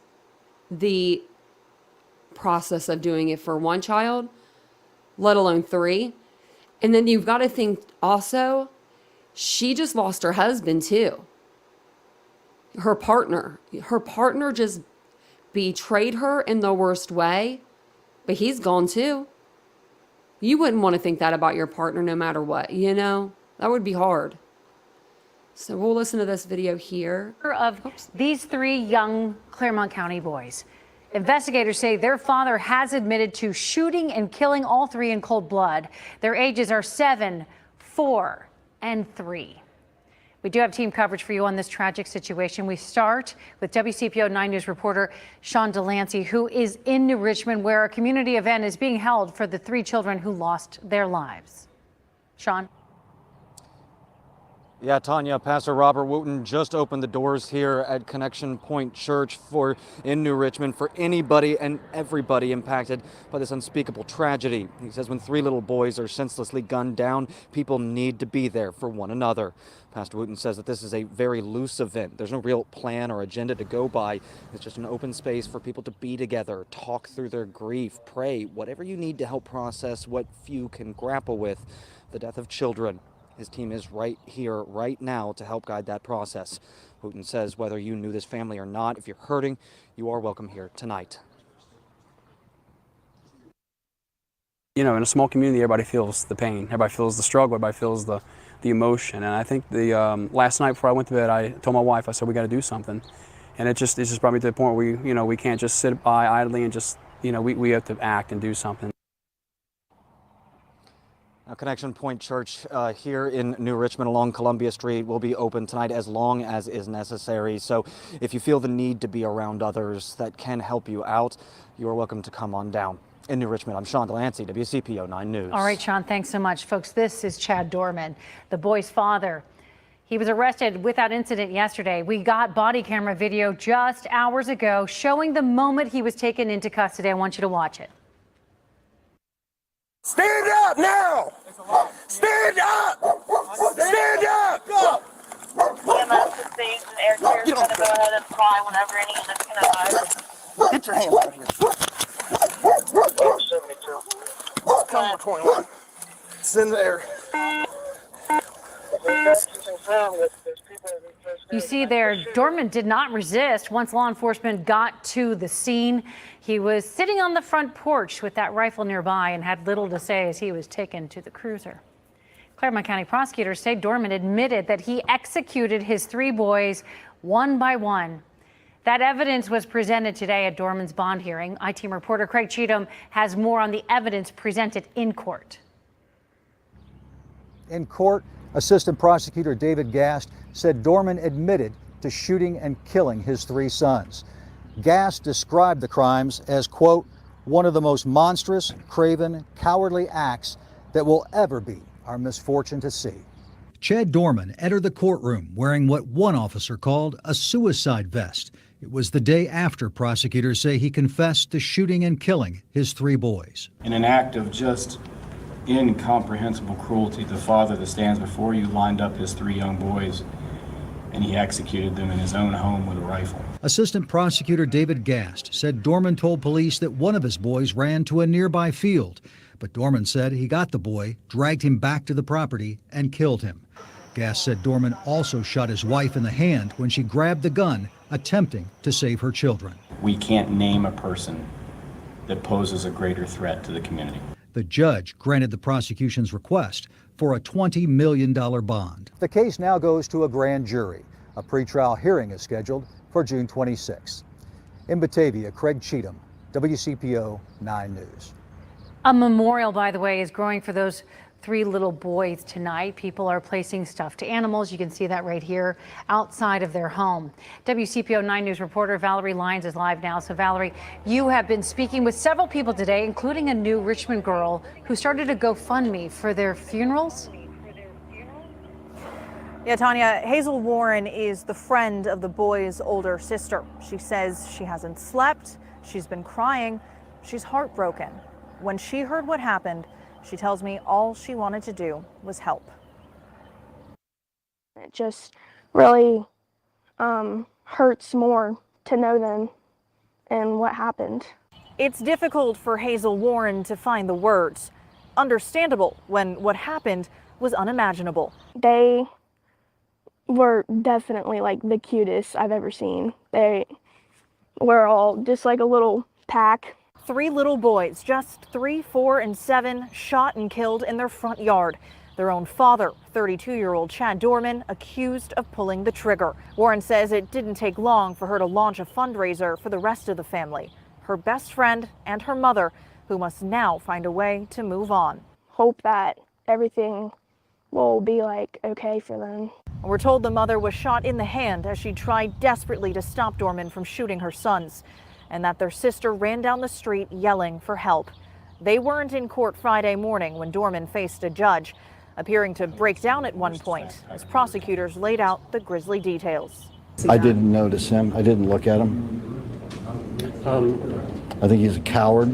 the process of doing it for one child, let alone 3. And then you've got to think also, she just lost her husband too. Her partner just betrayed her in the worst way, but he's gone too. You wouldn't want to think that about your partner no matter what, you know? That would be hard. So we'll listen to this video here. Of these 3 young Claremont County boys. Investigators say their father has admitted to shooting and killing all 3 in cold blood. Their ages are 7, 4, and 3. We do have team coverage for you on this tragic situation. We start with WCPO 9 News reporter Sean Delancey, who is in New Richmond, where a community event is being held for the 3 children who lost their lives. Sean? Yeah, Tanya, Pastor Robert Wooten just opened the doors here at Connection Point Church in New Richmond for anybody and everybody impacted by this unspeakable tragedy. He says when 3 little boys are senselessly gunned down, people need to be there for one another. Pastor Wooten says that this is a very loose event. There's no real plan or agenda to go by. It's just an open space for people to be together, talk through their grief, pray, whatever you need to help process what few can grapple with, the death of children. His team is right here, right now, to help guide that process. Wooten says whether you knew this family or not, if you're hurting, you are welcome here tonight. You know, in a small community, everybody feels the pain. Everybody feels the struggle. Everybody feels the emotion. And I think last night before I went to bed, I told my wife, I said, we got to do something. And it just brought me to the point where we can't just sit by idly and just we have to act and do something. Now, Connection Point Church here in New Richmond along Columbia Street will be open tonight as long as is necessary. So if you feel the need to be around others that can help you out, you are welcome to come on down. In New Richmond, I'm Sean Delancey, WCPO 9 News. All right, Sean, thanks so much. Folks, this is Chad Doerman, the boy's father. He was arrested without incident yesterday. We got body camera video just hours ago showing the moment he was taken into custody. I want you to watch it. Stand up now! Stand up! Stand up! EMS is staged and air care is going to go ahead and fly whenever any units can arrive. Get your hands out of here. 72. Come 21. It's in the air. You see there, Doerman did not resist once law enforcement got to the scene. He was sitting on the front porch with that rifle nearby and had little to say as he was taken to the cruiser. Claremont County prosecutors say Doerman admitted that he executed his 3 boys one by one. That evidence was presented today at Doerman's bond hearing. I-Team reporter Craig Cheatham has more on the evidence presented in court. In court, Assistant Prosecutor David Gast said Doerman admitted to shooting and killing his 3 sons. Gast described the crimes as, quote, one of the most monstrous, craven, cowardly acts that will ever be our misfortune to see. Chad Doerman entered the courtroom wearing what one officer called a suicide vest. It was the day after prosecutors say he confessed to shooting and killing his 3 boys. In an act of just incomprehensible cruelty, the father that stands before you lined up his 3 young boys and he executed them in his own home with a rifle. Assistant Prosecutor David Gast said Doerman told police that one of his boys ran to a nearby field, but Doerman said he got the boy, dragged him back to the property, and killed him. Gast said Doerman also shot his wife in the hand when she grabbed the gun, attempting to save her children. We can't name a person that poses a greater threat to the community. The judge granted the prosecution's request for a $20 million bond. The case now goes to a grand jury. A pretrial hearing is scheduled for June 26. In Batavia, Craig Cheatham, WCPO 9 News. A memorial, by the way, is growing for those 3 little boys tonight. People are placing stuffed animals. You can see that right here outside of their home. WCPO 9 News reporter Valerie Lyons is live now. So Valerie, you have been speaking with several people today, including a New Richmond girl who started a GoFundMe for their funerals. Yeah, Tanya, Hazel Warren is the friend of the boy's older sister. She says she hasn't slept. She's been crying. She's heartbroken. When she heard what happened, she tells me all she wanted to do was help. It just really hurts more to know them and what happened. It's difficult for Hazel Warren to find the words. Understandable when what happened was unimaginable. They were definitely like the cutest I've ever seen. They were all just like a little pack. 3 little boys, just 3, 4, and 7, shot and killed in their front yard. Their own father, 32-year-old Chad Doerman, accused of pulling the trigger. Warren says it didn't take long for her to launch a fundraiser for the rest of the family, her best friend and her mother, who must now find a way to move on. Hope that everything will be like okay for them. We're told the mother was shot in the hand as she tried desperately to stop Doerman from shooting her sons, and that their sister ran down the street yelling for help. They weren't in court Friday morning when Doerman faced a judge, appearing to break down at one point as prosecutors laid out the grisly details. I didn't notice him. I didn't look at him. I think he's a coward,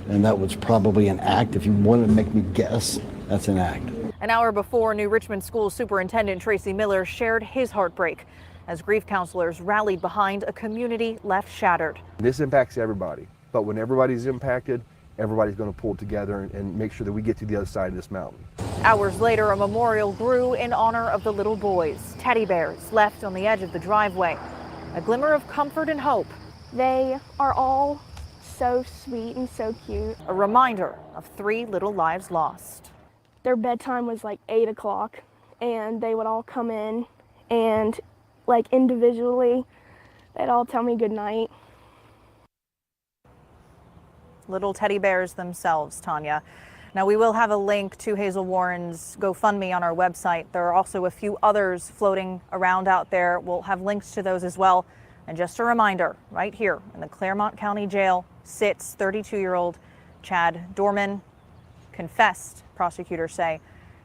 and that was probably an act. If you wanted to make me guess, that's an act. An hour before, New Richmond School Superintendent Tracy Miller shared his heartbreak as grief counselors rallied behind a community left shattered. This impacts everybody, but when everybody's impacted, everybody's going to pull together and make sure that we get to the other side of this mountain. Hours later, a memorial grew in honor of the little boys. Teddy bears left on the edge of the driveway. A glimmer of comfort and hope. They are all so sweet and so cute. A reminder of 3 little lives lost. Their bedtime was like 8 o'clock, and they would all come in and like individually, they'd all tell me good night. Little teddy bears themselves, Tanya. Now, we will have a link to Hazel Warren's GoFundMe on our website. There are also a few others floating around out there. We'll have links to those as well. And just a reminder, right here in the Claremont County Jail sits 32-year-old Chad Doerman, confessed, prosecutors say,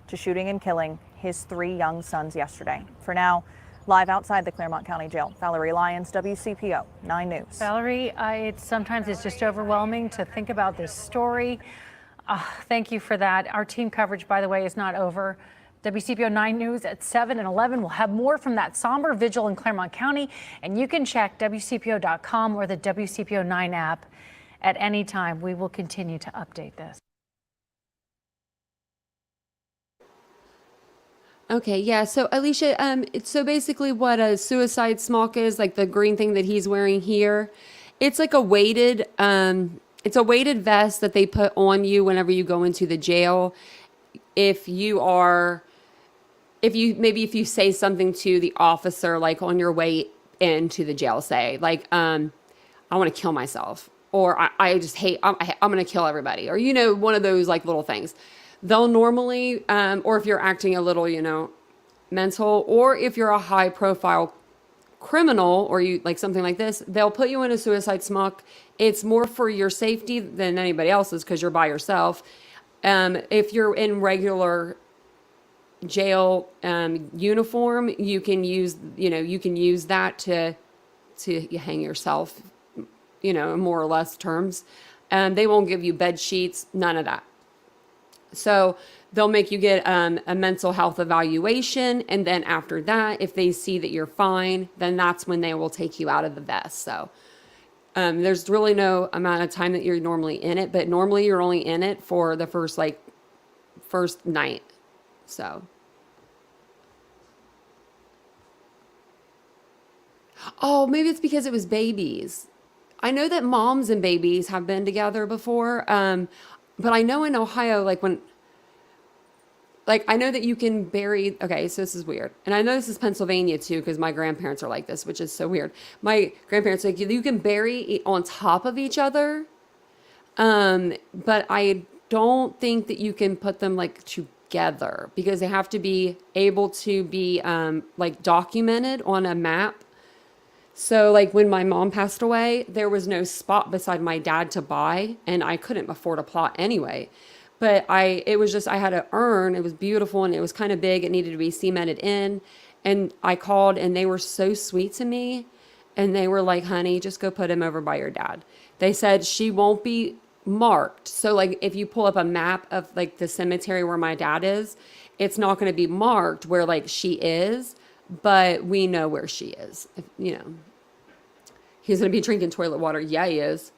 to shooting and killing his 3 young sons yesterday. For now, live outside the Claremont County Jail, Valerie Lyons, WCPO 9 News. Valerie, sometimes it's just overwhelming to think about this story. Thank you for that. Our team coverage, by the way, is not over. WCPO 9 News at 7 and 11. We'll have more from that somber vigil in Claremont County, and you can check WCPO.com or the WCPO 9 app at any time. We will continue to update this. Okay, yeah. So Alicia, so basically what a suicide smock is, like the green thing that he's wearing here, it's like a weighted, it's a weighted vest that they put on you whenever you go into the jail. If you say something to the officer, like on your way into the jail, say like, I want to kill myself, or I just hate, I'm going to kill everybody, or, one of those like little things. They'll normally, or if you're acting a little, mental, or if you're a high profile criminal or you like something like this, they'll put you in a suicide smock. It's more for your safety than anybody else's because you're by yourself. If you're in regular jail uniform, you can use that to hang yourself, in more or less terms. They won't give you bed sheets, none of that. So they'll make you get a mental health evaluation. And then after that, if they see that you're fine, then that's when they will take you out of the vest. So there's really no amount of time that you're normally in it, but normally you're only in it for the first night. So. Oh, maybe it's because it was babies. I know that moms and babies have been together before. But I know in Ohio, I know that you can bury, okay, so this is weird. And I know this is Pennsylvania too, because my grandparents are like this, which is so weird. My grandparents, you can bury on top of each other. But I don't think that you can put them together because they have to be able to be documented on a map. So when my mom passed away, there was no spot beside my dad to buy, and I couldn't afford a plot anyway. But I had an urn. It was beautiful and it was kind of big. It needed to be cemented in. And I called and they were so sweet to me. And they were like, honey, just go put him over by your dad. They said she won't be marked. So if you pull up a map of the cemetery where my dad is, it's not going to be marked where she is, but we know where she is. He's going to be drinking toilet water. Yeah, he is.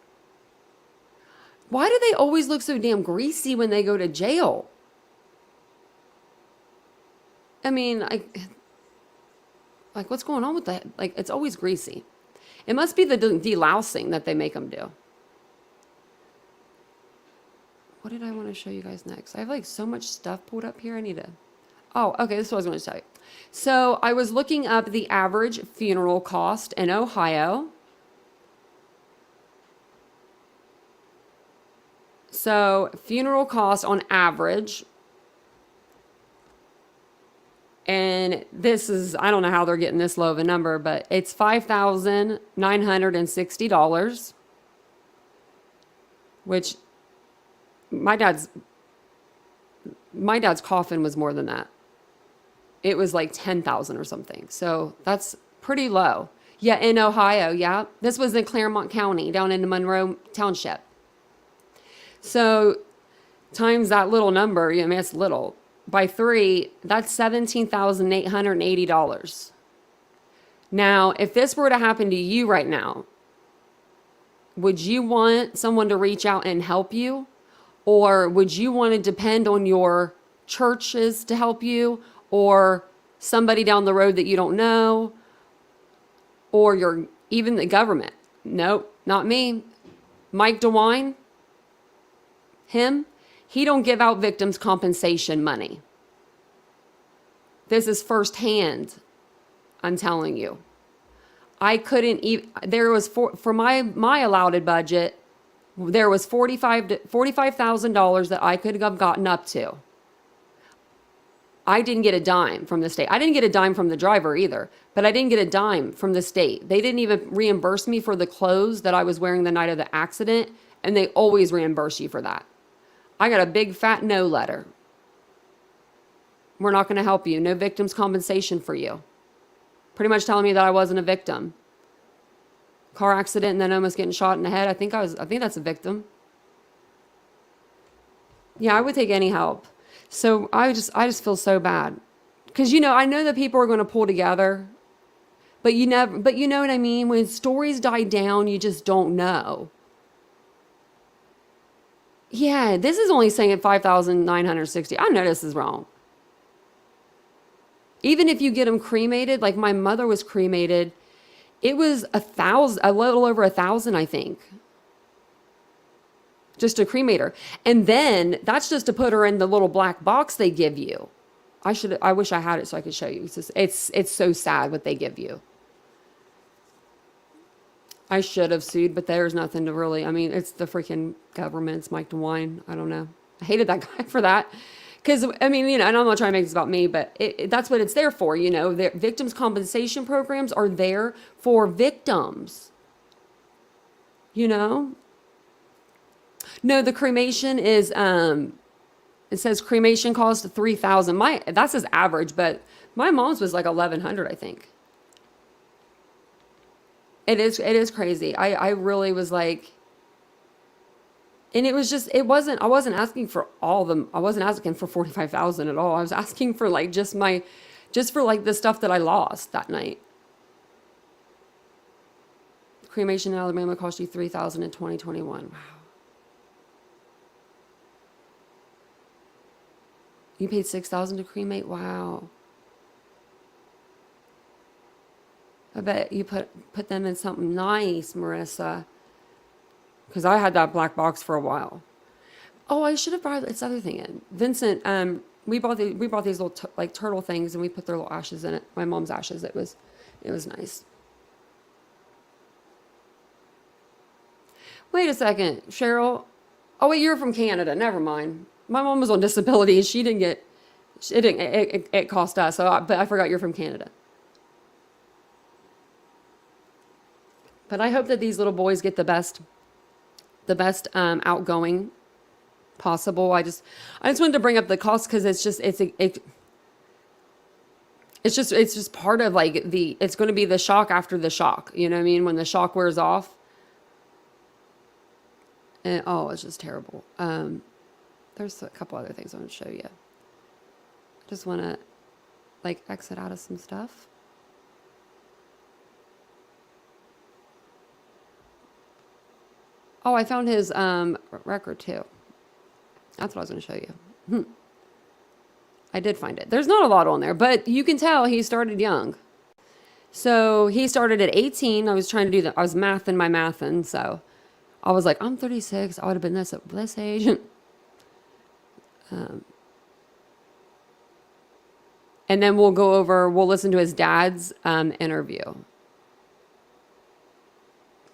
Why do they always look so damn greasy when they go to jail? I mean, what's going on with that? It's always greasy. It must be the delousing that they make them do. What did I want to show you guys next? I have so much stuff pulled up here. I need to... Oh, okay, this is what I was going to tell you. So I was looking up the average funeral cost in Ohio. So funeral cost on average, and this is, I don't know how they're getting this low of a number, but it's $5,960, which my dad's coffin was more than that. It was like 10,000 or something. So that's pretty low. Yeah, in Ohio, yeah. This was in Claremont County, down in Monroe Township. So times that little number, it's little, by 3, that's $17,880. Now, if this were to happen to you right now, would you want someone to reach out and help you? Or would you want to depend on your churches to help you? Or somebody down the road that you don't know? Or even the government? Nope, not me. Mike DeWine, he don't give out victims compensation money. This is firsthand, I'm telling you. I couldn't even, there was for my allotted budget, There was $45,000 that I could have gotten up to. I didn't get a dime from the state. I didn't get a dime from the driver either, but I didn't get a dime from the state. They didn't even reimburse me for the clothes that I was wearing the night of the accident, and they always reimburse you for that. I got a big fat no letter. We're not going to help you. No victim's compensation for you. Pretty much telling me that I wasn't a victim. Car accident and then almost getting shot in the head. I think that's a victim. Yeah, I would take any help. So I just feel so bad. Cuz I know that people are going to pull together. But you know what I mean? When stories die down, you just don't know. Yeah, this is only saying 5,960. I know this is wrong. Even if you get them cremated, like my mother was cremated, it was a little over 1,000, I think. Just to cremate her. And then that's just to put her in the little black box they give you. I wish I had it so I could show you. It's so sad what they give you. I should have sued, but there's nothing to really, it's the freaking government. It's Mike DeWine. I don't know. I hated that guy for that. Because, and I'm not trying to make this about me, but that's what it's there for, The victims' compensation programs are there for victims. No, the cremation is, it says cremation cost $3,000. That says average, but my mom's was like $1,100, I think. It is crazy. I really was like, and it was just, I wasn't asking for all of them. I wasn't asking for 45,000 at all. I was asking for like, just for like the stuff that I lost that night. Cremation in Alabama cost you $3,000 in 2021. Wow. You paid $6,000 to cremate? Wow. I bet you put them in something nice, Marissa. Because I had that black box for a while. Oh, I should have brought this other thing in. Vincent, we bought these little turtle things, and we put their little ashes in it. My mom's ashes. It was nice. Wait a second, Cheryl. Oh wait, you're from Canada. Never mind. My mom was on disability, and she didn't get. It cost us. But I forgot you're from Canada. But I hope that these little boys get the best outgoing possible. I just wanted to bring up the cost because it's just part of like it's going to be the shock after the shock. You know what I mean? When the shock wears off. And it's just terrible. There's a couple other things I want to show you. I just want to like exit out of some stuff. Oh, I found his record too. That's what I was going to show you. I did find it. There's not a lot on there, but you can tell he started young. So he started at 18. I was trying to do that. I was mathing my mathing. So I was like, I'm 36. I would have been this at this age. And then we'll listen to his dad's interview.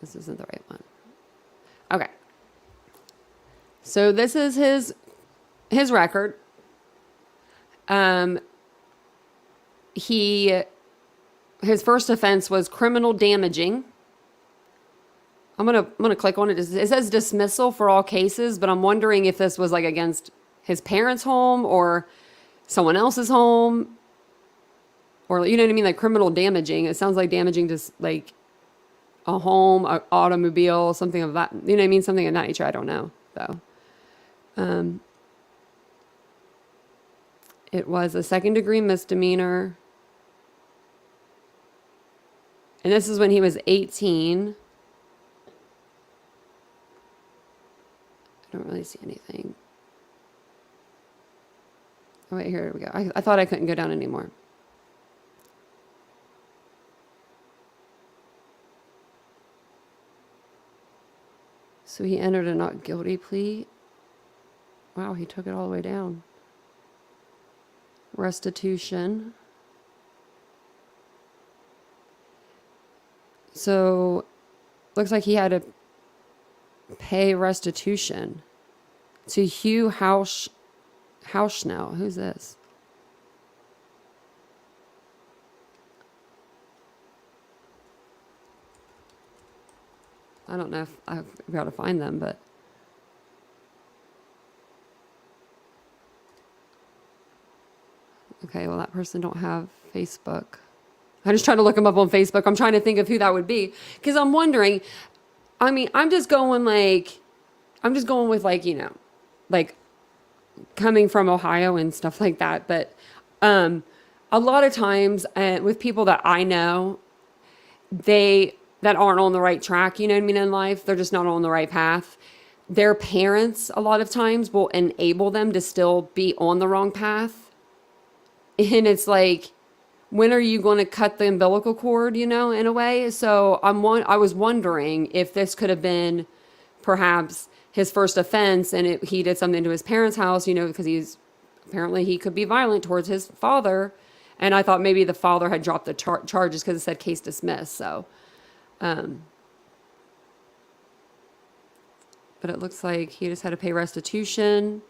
This isn't the right one. Okay. So this is his record. His first offense was criminal damaging. I'm gonna click on it. It says dismissal for all cases, but I'm wondering if this was like against his parents' home or someone else's home, or you know what I mean, like criminal damaging. It sounds like damaging to like a home, an automobile, something of that. You know what I mean, something of that nature. I don't know though. It was a second-degree misdemeanor. And this is when he was 18. I don't really see anything. Oh, wait, here we go. I thought I couldn't go down anymore. So he entered a not guilty plea. Wow, he took it all the way down. Restitution. So, looks like he had pay restitution to Hugh Hauschnell. Who's this? I don't know if I've got to find them, but okay, well, that person don't have Facebook. I'm just trying to look them up on Facebook. I'm trying to think of who that would be because I'm wondering. I mean, I'm just going with like, you know, like coming from Ohio and stuff like that. But a lot of times with people that I know, that aren't on the right track, you know what I mean, in life, they're just not on the right path. Their parents, a lot of times, will enable them to still be on the wrong path. And it's like, when are you going to cut the umbilical cord, you know, in a way? So I was wondering if this could have been perhaps his first offense and he did something to his parents' house, you know, because apparently he could be violent towards his father. And I thought maybe the father had dropped the charges because it said case dismissed. So, but it looks like he just had to pay restitution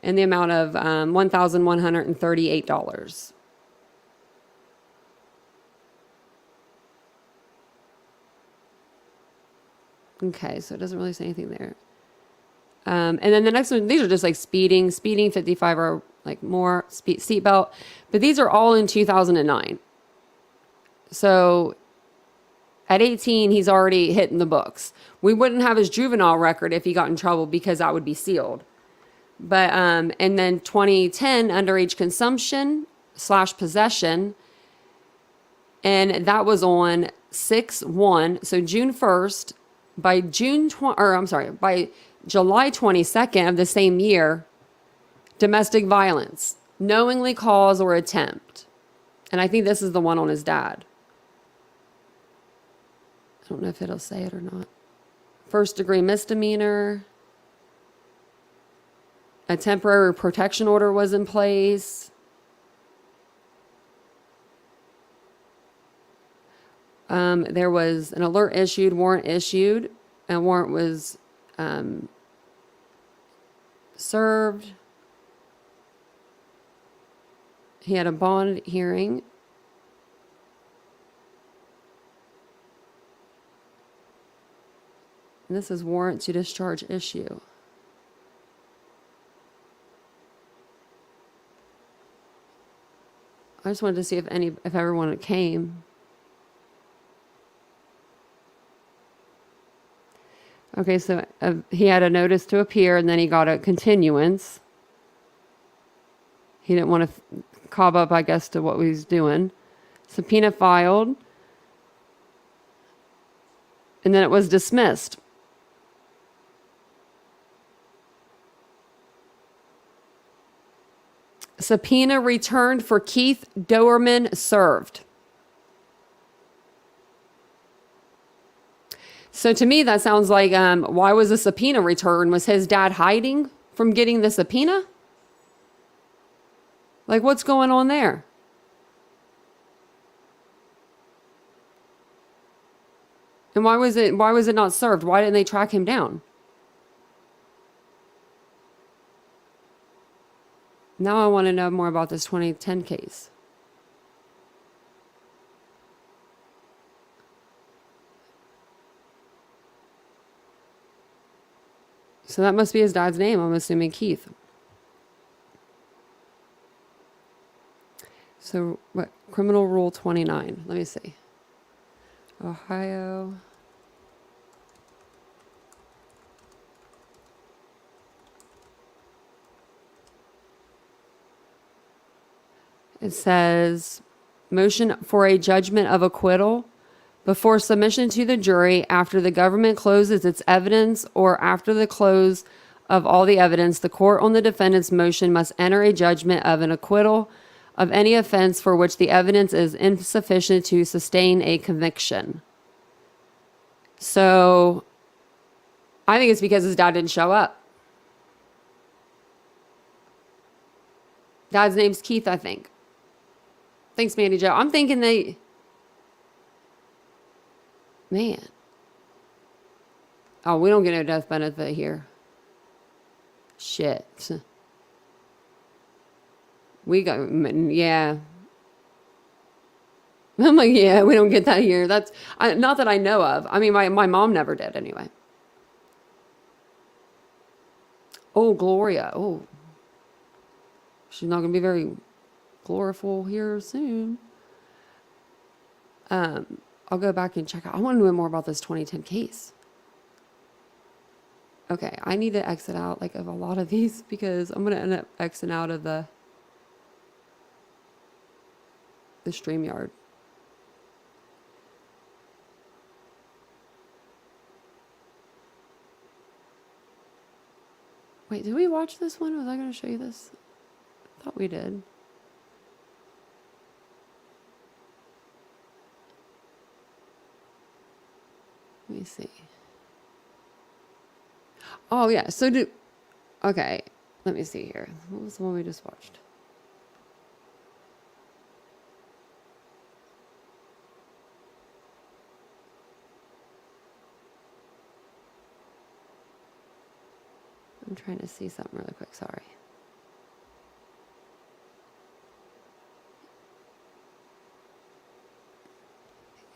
in the amount of $1,138. Okay, so it doesn't really say anything there. And then the next one, these are just like speeding, 55 or like more, seatbelt. But these are all in 2009. So at 18, he's already hitting the books. We wouldn't have his juvenile record if he got in trouble because that would be sealed. But, and then 2010, underage consumption / possession. And that was on 6/1. So June 1st, by by July 22nd of the same year, domestic violence, knowingly cause or attempt. And I think this is the one on his dad. I don't know if it'll say it or not. First degree misdemeanor. A temporary protection order was in place. There was an alert issued, warrant issued, and warrant was served. He had a bond hearing. And this is warrant to discharge issue. I just wanted to see if everyone came. Okay, so he had a notice to appear and then he got a continuance. He didn't want to cob up, I guess, to what he's doing. Subpoena filed. And then it was dismissed. Subpoena returned for Keith Doerman served. So to me, that sounds like, why was the subpoena returned? Was his dad hiding from getting the subpoena? Like, what's going on there? And why was it not served? Why didn't they track him down? Now I want to know more about this 2010 case. So that must be his dad's name. I'm assuming Keith. So what? Criminal Rule 29. Let me see. Ohio. It says, motion for a judgment of acquittal before submission to the jury after the government closes its evidence or after the close of all the evidence, the court on the defendant's motion must enter a judgment of an acquittal of any offense for which the evidence is insufficient to sustain a conviction. So I think it's because his dad didn't show up. Dad's name's Keith, I think. Thanks, Mandy Joe. I'm thinking man. Oh, we don't get no death benefit here. Shit. We got, yeah. I'm like, yeah, we don't get that here. That's not that I know of. I mean, my mom never did anyway. Oh, Gloria. Oh, she's not going to be very gloriful here soon. I'll go back and check out. I want to know more about this 2010 case. Okay, I need to exit out like of a lot of these because I'm going to end up exiting out of the StreamYard. Wait, did we watch this one? Was I going to show you this? I thought we did. Let me see. Oh, yeah. So okay. Let me see here. What was the one we just watched? I'm trying to see something really quick. Sorry.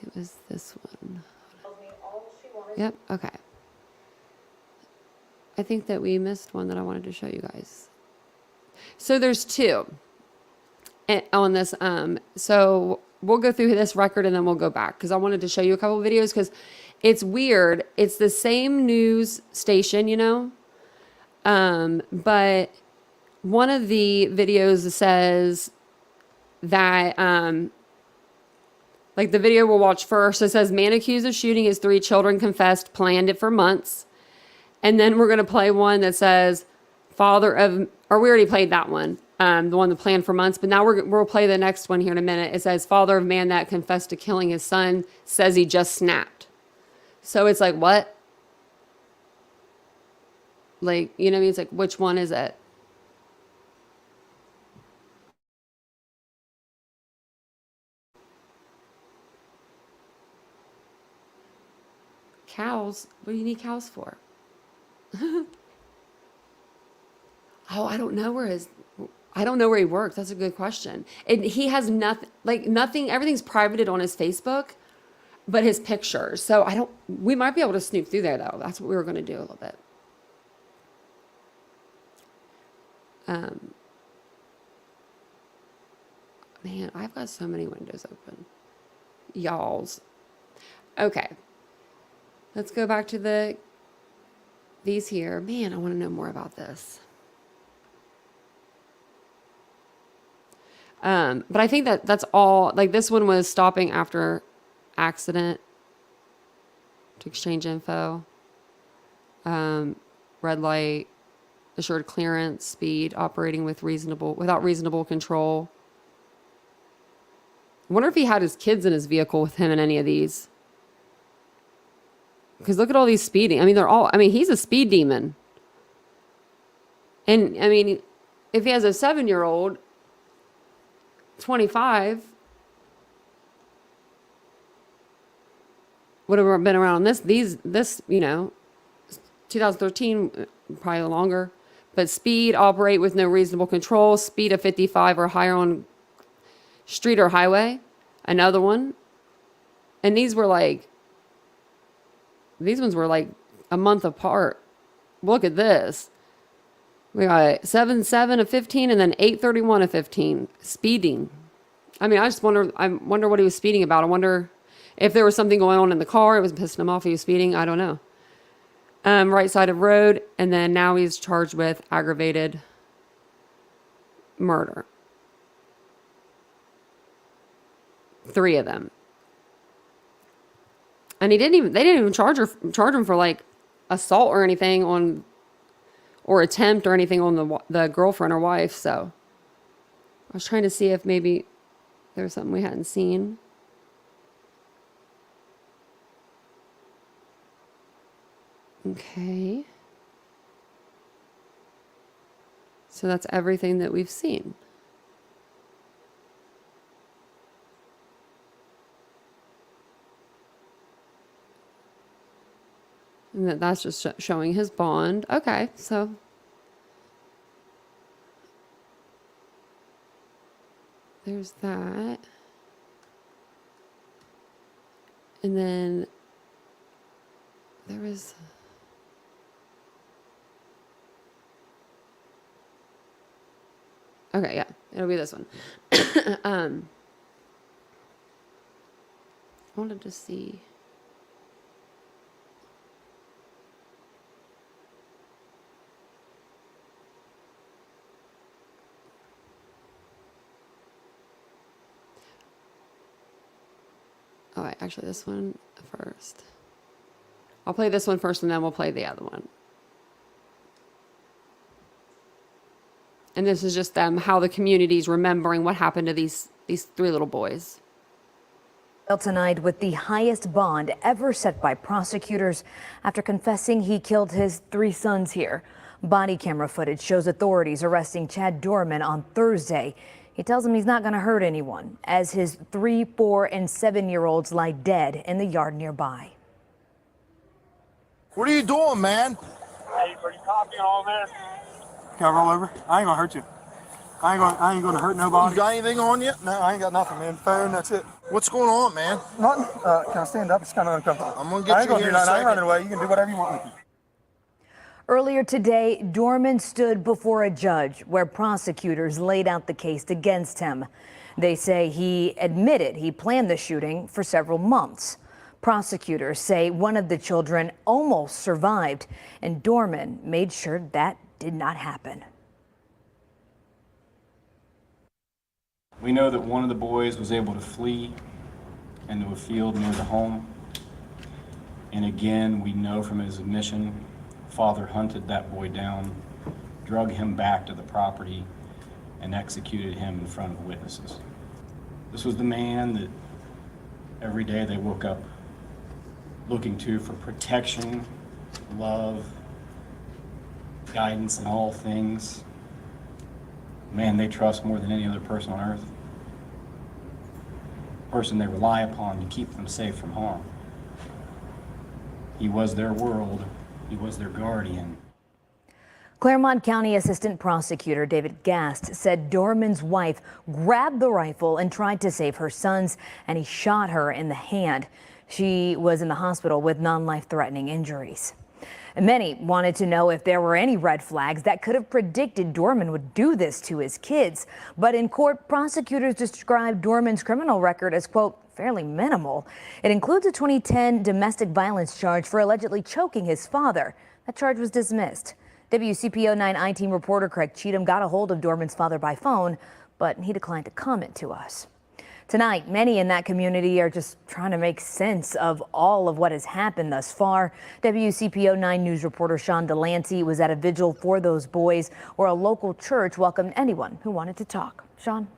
It was this one. Yep. Okay. I think that we missed one that I wanted to show you guys. So there's two on this. So we'll go through this record and then we'll go back because I wanted to show you a couple of videos because it's weird. It's the same news station, you know, but one of the videos says that, like the video we'll watch first, it says man accused of shooting his 3 children confessed, planned it for months. And then we're going to play one that says father of, or we already played that one, the one that planned for months. But now we'll play the next one here in a minute. It says father of man that confessed to killing his son says he just snapped. So it's like, what? Like, you know what I mean? It's like, which one is it? Cows? What do you need cows for? Oh, I don't know where he works. That's a good question. He has nothing, everything's privated on his Facebook, but his pictures. So we might be able to snoop through there though. That's what we were going to do a little bit. Man, I've got so many windows open. Y'alls. Okay. Let's go back to these here. Man, I want to know more about this. But I think that's all, like this one was stopping after accident to exchange info. Red light, assured clearance, speed, operating without reasonable control. I wonder if he had his kids in his vehicle with him in any of these. Because look at all these speeding. I mean, he's a speed demon. And, I mean, if he has a 7-year-old, 25, would have been around this, you know, 2013, probably longer. But speed, operate with no reasonable control, speed of 55 or higher on street or highway. Another one. And these ones were like a month apart. Look at this. We got 7/7 of 15 and then 8/31 of 15. Speeding. I mean, I wonder what he was speeding about. I wonder if there was something going on in the car. It was pissing him off. He was speeding. I don't know. Right side of road. And then now he's charged with aggravated murder. 3 of them. And they didn't even charge him for like assault or anything or attempt or anything on the girlfriend or wife. So I was trying to see if maybe there was something we hadn't seen. Okay. So that's everything that we've seen. And And that's just showing his bond. Okay, so there's that. And then there was... Okay, yeah, it'll be this one. I wanted to see... Oh, wait, actually, this one first. I'll play this one first, and then we'll play the other one. And this is just them, how the community's remembering what happened to these three little boys. Tonight with the highest bond ever set by prosecutors after confessing he killed his 3 sons here. Body camera footage shows authorities arresting Chad Doerman on Thursday. He tells them he's not going to hurt anyone as his 3, 4, and 7-year-olds lie dead in the yard nearby. What are you doing, man? Hey, pretty copy all this. Can I roll over? I ain't gonna hurt you. I ain't gonna hurt nobody. You got anything on you? No, I ain't got nothing, man. Phone, that's it. What's going on, man? Nothing. Can I stand up? It's kind of uncomfortable. I'm gonna get you here in a I ain't second. running away. You can do whatever you want with me. Earlier today, Doerman stood before a judge where prosecutors laid out the case against him. They say he admitted he planned the shooting for several months. Prosecutors say one of the children almost survived, and Doerman made sure that did not happen. We know that one of the boys was able to flee into a field near the home. And again, we know from his admission, father hunted that boy down, drug him back to the property, and executed him in front of witnesses. This was the man that every day they woke up looking to for protection, love, guidance in all things. Man they trust more than any other person on earth. Person they rely upon to keep them safe from harm. He was their world. He was their guardian. Claremont County Assistant Prosecutor David Gast said Doerman's wife grabbed the rifle and tried to save her sons, and he shot her in the hand. She was in the hospital with non-life-threatening injuries. Many wanted to know if there were any red flags that could have predicted Doerman would do this to his kids. But in court, prosecutors described Doerman's criminal record as, quote, fairly minimal. It includes a 2010 domestic violence charge for allegedly choking his father. That charge was dismissed. WCPO 9 I-Team reporter Craig Cheatham got a hold of Doerman's father by phone, but he declined to comment to us. Tonight, many in that community are just trying to make sense of all of what has happened thus far. WCPO 9 News reporter Sean Delancey was at a vigil for those boys where a local church welcomed anyone who wanted to talk. Sean?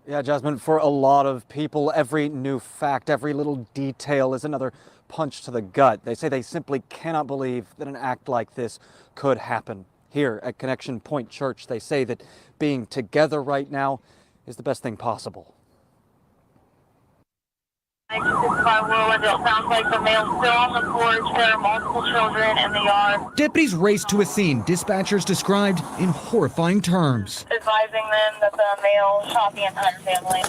Yeah, Jasmine, for a lot of people, every new fact, every little detail is another punch to the gut. They say they simply cannot believe that an act like this could happen. Here at Connection Point Church, they say that being together right now is the best thing possible. It sounds like the male's still on the porch. There are multiple children in the yard. Deputies raced to a scene dispatchers described in horrifying terms. Advising them that the male shot the entire family.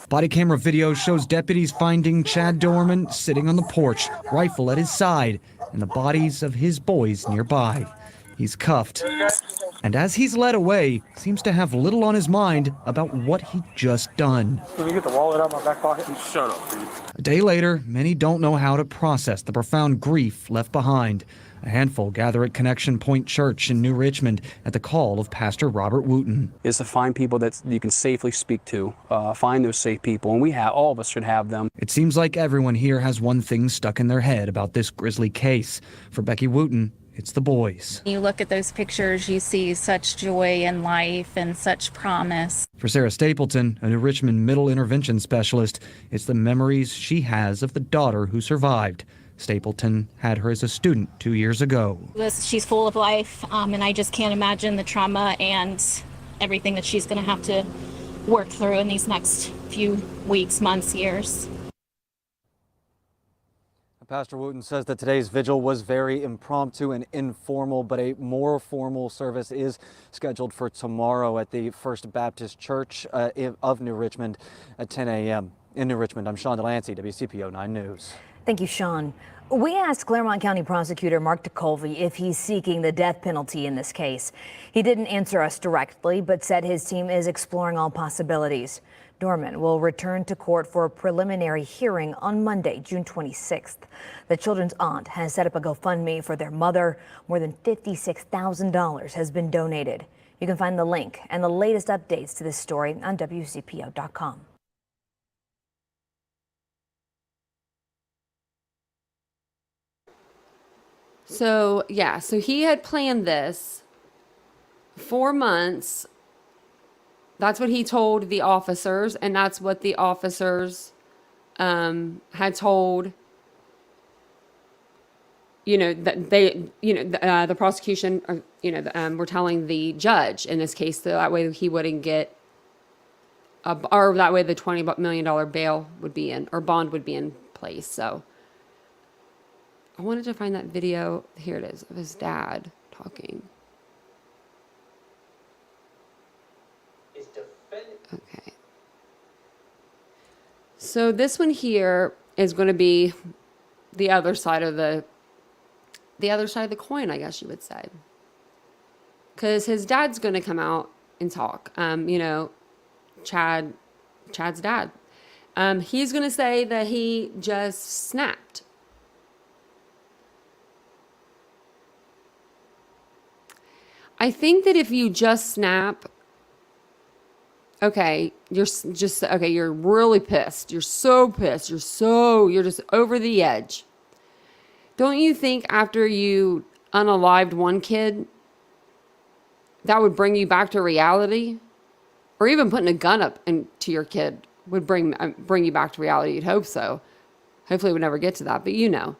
Body camera video shows deputies finding Chad Doerman sitting on the porch, rifle at his side, and the bodies of his boys nearby. He's cuffed, and as he's led away, seems to have little on his mind about what he just done. Can you get the wallet out of my back pocket? Shut up, dude. A day later, many don't know how to process the profound grief left behind. A handful gather at Connection Point Church in New Richmond at the call of Pastor Robert Wooten. Is to find people that you can safely speak to, find those safe people, and all of us should have them. It seems like everyone here has one thing stuck in their head about this grisly case. For Becky Wooten, it's the boys. You look at those pictures, you see such joy in life and such promise. For Sarah Stapleton, a New Richmond middle intervention specialist, it's the memories she has of the daughter who survived. Stapleton had her as a student 2 years ago. She's full of life, and I just can't imagine the trauma and everything that she's going to have to work through in these next few weeks, months, years. Pastor Wooten says that today's vigil was very impromptu and informal, but a more formal service is scheduled for tomorrow at the First Baptist Church of New Richmond at 10 a.m. In New Richmond, I'm Sean Delancey, WCPO 9 News. Thank you, Sean. We asked Claremont County Prosecutor Mark DeColvey if he's seeking the death penalty in this case. He didn't answer us directly, but said his team is exploring all possibilities. Doerman will return to court for a preliminary hearing on Monday, June 26th. The children's aunt has set up a GoFundMe for their mother. More than $56,000 has been donated. You can find the link and the latest updates to this story on WCPO.com. So, yeah, so he had planned this 4 months. That's what he told the officers, and that's what the officers had told, that they, the prosecution, were telling the judge in this case, so that way he wouldn't get, or that way the $20 million bail would be in, or bond would be in place, so. I wanted to find that video. Here it is, of his dad talking. Okay. So this one here is going to be the other side of the coin, I guess you would say. Because his dad's going to come out and talk. Chad's dad. He's going to say that he just snapped. I think that if you just snap, okay, you're really pissed. You're so pissed. You're just over the edge. Don't you think after you unalived one kid, that would bring you back to reality? Or even putting a gun up into your kid would bring you back to reality. You'd hope so. Hopefully it would never get to that, but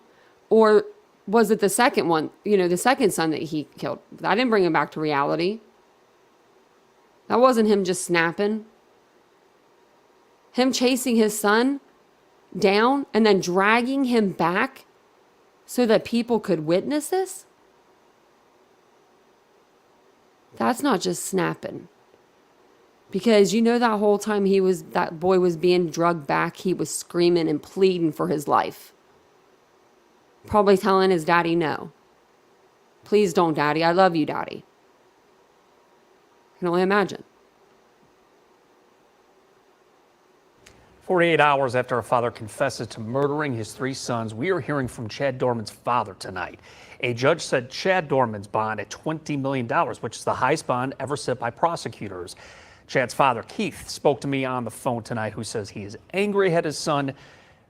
Or was it the second one, the second son that he killed? That didn't bring him back to reality. That wasn't him just snapping. Him chasing his son down and then dragging him back so that people could witness this? That's not just snapping. Because that whole time that boy was being drugged back, he was screaming and pleading for his life. Probably telling his daddy no. Please don't, Daddy. I love you, Daddy. I can only imagine. 48 hours after a father confesses to murdering his 3 sons, we are hearing from Chad Doerman's father tonight. A judge set Chad Doerman's bond at $20 million, which is the highest bond ever set by prosecutors. Chad's father, Keith, spoke to me on the phone tonight, who says he is angry at his son,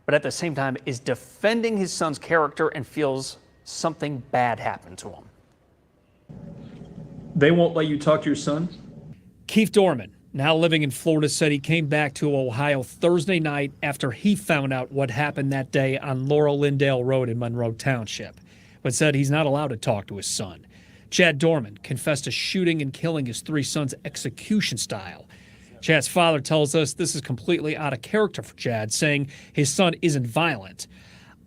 but at the same time is defending his son's character and feels something bad happened to him. They won't let you talk to your son? Keith Doerman, now living in Florida, said he came back to Ohio Thursday night after he found out what happened that day on Laurel Lindale Road in Monroe Township, but said he's not allowed to talk to his son. Chad Doerman confessed to shooting and killing his 3 sons execution style. Chad's father tells us this is completely out of character for Chad, saying his son isn't violent.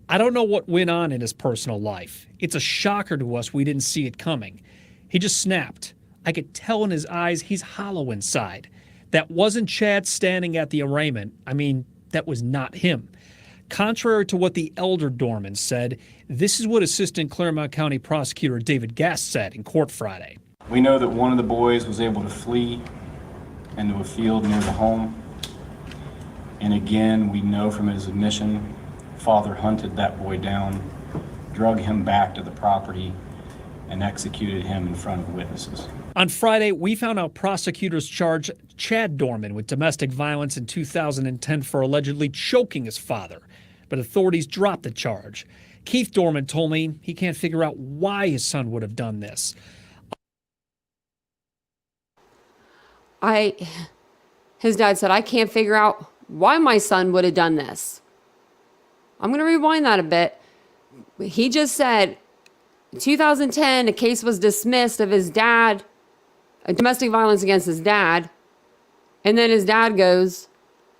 I don't know what went on in his personal life. It's a shocker to us we didn't see it coming. He just snapped. I could tell in his eyes he's hollow inside. That wasn't Chad standing at the arraignment. That was not him. Contrary to what the elder Doerman said, this is what Assistant Claremont County Prosecutor David Gast said in court Friday. We know that one of the boys was able to flee into a field near the home. And again, we know from his admission, father hunted that boy down, drug him back to the property, and executed him in front of witnesses. On Friday, we found out prosecutors charged Chad Doerman with domestic violence in 2010 for allegedly choking his father, but authorities dropped the charge. Keith Doerman told me he can't figure out why his son would have done this. His dad said, I can't figure out why my son would have done this. I'm going to rewind that a bit. He just said, in 2010, a case was dismissed of his dad, a domestic violence against his dad. And then his dad goes,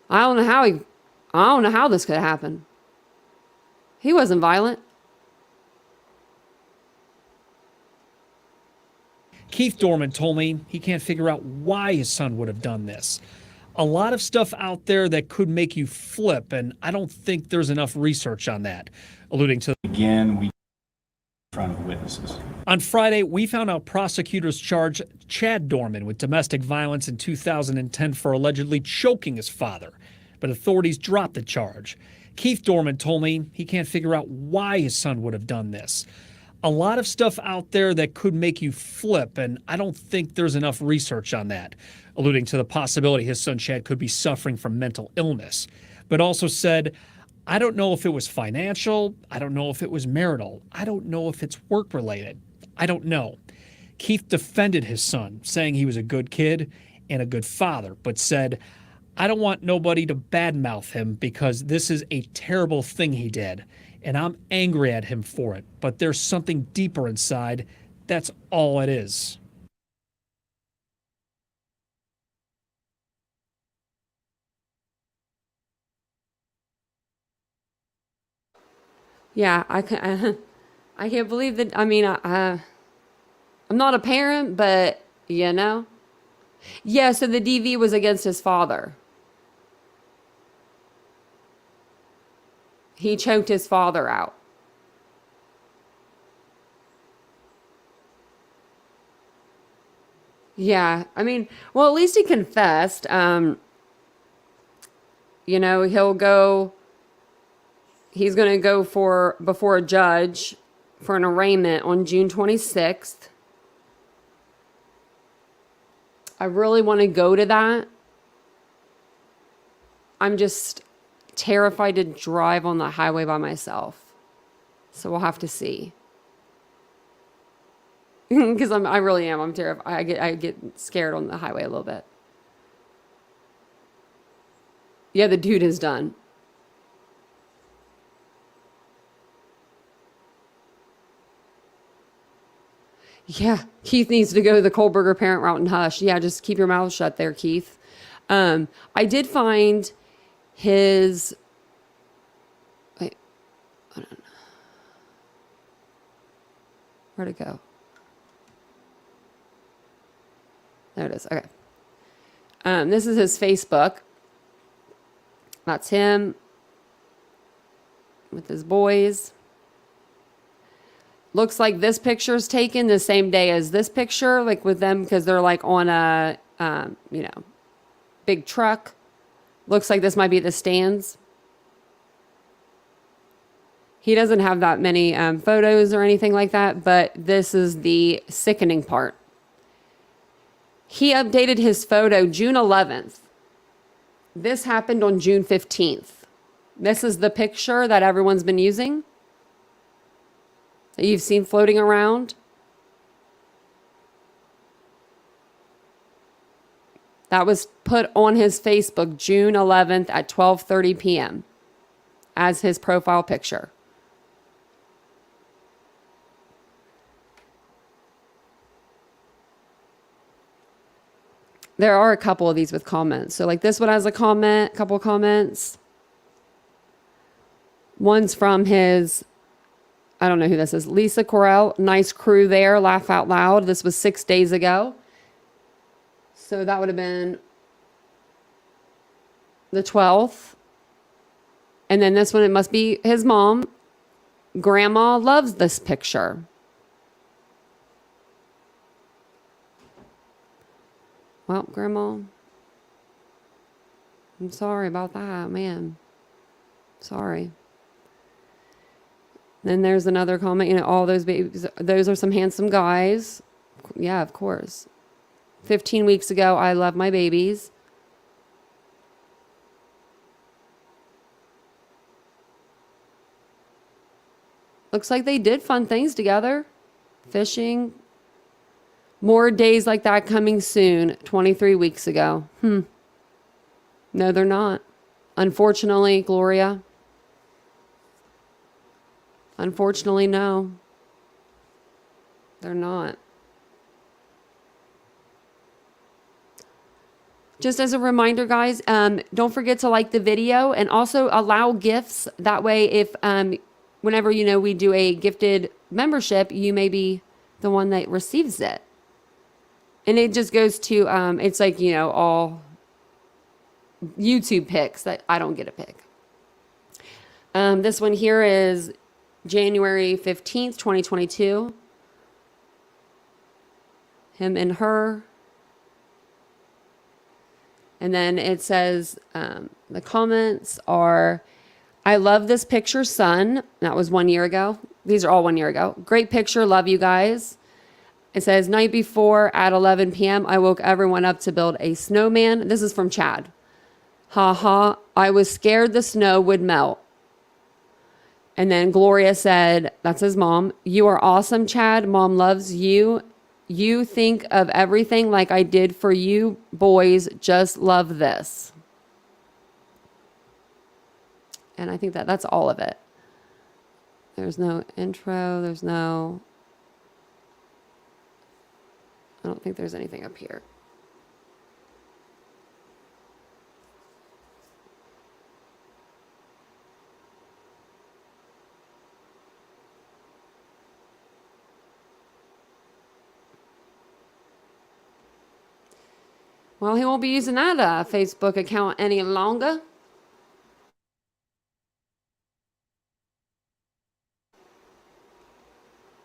I don't know how this could happen. He wasn't violent. Keith Doerman told me he can't figure out why his son would have done this. A lot of stuff out there that could make you flip, and I don't think there's enough research on that, alluding to Again, we in front of witnesses. On Friday, we found out prosecutors charged Chad Doerman with domestic violence in 2010 for allegedly choking his father, but authorities dropped the charge. Keith Doerman told me he can't figure out why his son would have done this. A lot of stuff out there that could make you flip, and I don't think there's enough research on that, alluding to the possibility his son Chad could be suffering from mental illness, but also said, I don't know if it was financial, I don't know if it was marital, I don't know if it's work-related, I don't know. Keith defended his son, saying he was a good kid and a good father, but said, I don't want nobody to badmouth him because this is a terrible thing he did, and I'm angry at him for it, but there's something deeper inside. That's all it is. Yeah, I can't believe that. I mean, I'm not a parent, but you know. Yeah, so the DV was against his father. He choked his father out. Yeah, I mean, well, at least he confessed. You know, he's going to go before a judge for an arraignment on June 26th. I really want to go to that. I'm just terrified to drive on the highway by myself. So we'll have to see. Because I really am. I'm terrified. I get scared on the highway a little bit. Yeah, the dude is done. Yeah, Keith needs to go the Kohlberger parent route and hush. Yeah, just keep your mouth shut there, Keith. I did find his... Wait, hold on. Where'd it go? There it is. Okay. This is his Facebook. That's him with his boys. Looks like this picture is taken the same day as this picture, like with them, because they're like on a, you know, big truck. Looks like this might be the stands. He doesn't have that many photos or anything like that, but this is the sickening part. He updated his photo June 11th. This happened on June 15th. This is the picture that everyone's been using, that you've seen floating around. That was put on his Facebook June 11th at 12:30 p.m. as his profile picture. There are a couple of these with comments. So like this one has a comment, couple of comments. One's from his, I don't know who this is, Lisa Correll. Nice crew there, laugh out loud. This was 6 days ago. So that would have been the 12th. And then this one, it must be his mom. Grandma loves this picture. Well, Grandma, I'm sorry about that, man. Sorry. Then there's another comment, you know, all those babies, those are some handsome guys. Yeah, of course. 15 weeks ago, I love my babies. Looks like they did fun things together. Fishing. More days like that coming soon. 23 weeks ago. No, they're not. Unfortunately, Gloria. Unfortunately, no. They're not. Just as a reminder, guys, don't forget to like the video and also allow gifts. That way, if whenever, we do a gifted membership, you may be the one that receives it. And it just goes to, it's like, all YouTube picks that I don't get a pick. This one here is January 15th, 2022. Him and her. And then it says, the comments are, I love this picture, son. That was 1 year ago. These are all 1 year ago. Great picture. Love you guys. It says, night before at 11 p.m., I woke everyone up to build a snowman. This is from Chad. Ha ha. I was scared the snow would melt. And then Gloria said, that's his mom. You are awesome, Chad. Mom loves you. You think of everything like I did for you boys. Just love this. And I think that's all of it. There's no intro. I don't think there's anything up here. Well, he won't be using that Facebook account any longer.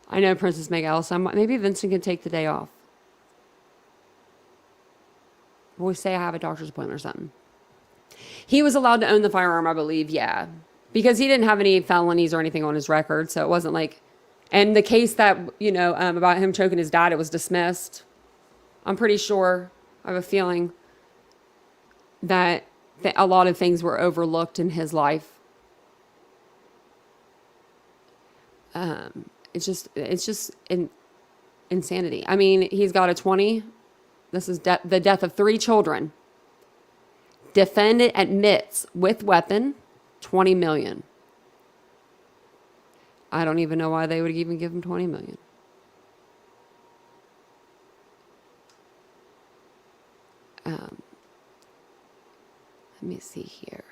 I know Princess Miguel, so maybe Vincent can take the day off. We'll say I have a doctor's appointment or something. He was allowed to own the firearm, I believe, yeah. Because he didn't have any felonies or anything on his record, so it wasn't like... And the case that, about him choking his dad, it was dismissed. I'm pretty sure... I have a feeling that a lot of things were overlooked in his life. It's just insanity. I mean, he's got a 20. This is the death of 3 children. Defendant admits with weapon, 20 million. I don't even know why they would even give him 20 million. Let me see here.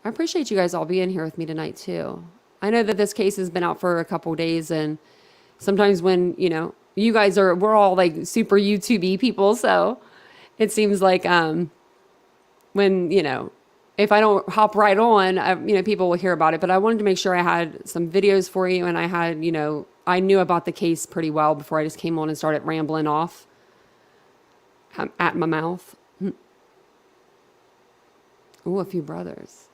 I appreciate you guys all being here with me tonight too. I know that this case has been out for a couple days, and sometimes when, you guys we're all like super YouTube-y people, so it seems like when, if I don't hop right on, people will hear about it. But I wanted to make sure I had some videos for you, and I had, I knew about the case pretty well before I just came on and started rambling off at my mouth. Ooh, a few brothers.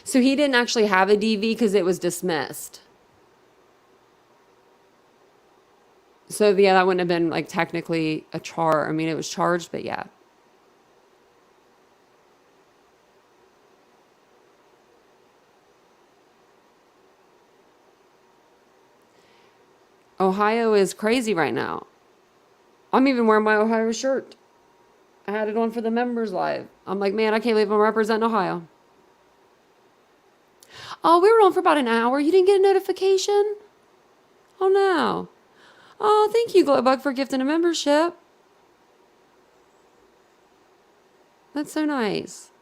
So he didn't actually have a DV because it was dismissed. So yeah, that wouldn't have been like technically a charge. I mean, it was charged, but yeah. Ohio is crazy right now. I'm even wearing my Ohio shirt. I had it on for the members live. I'm like, man, I can't believe I'm representing Ohio. Oh, we were on for about an hour. You didn't get a notification? Oh, no. Oh, thank you, Glowbug, for gifting a membership. That's so nice.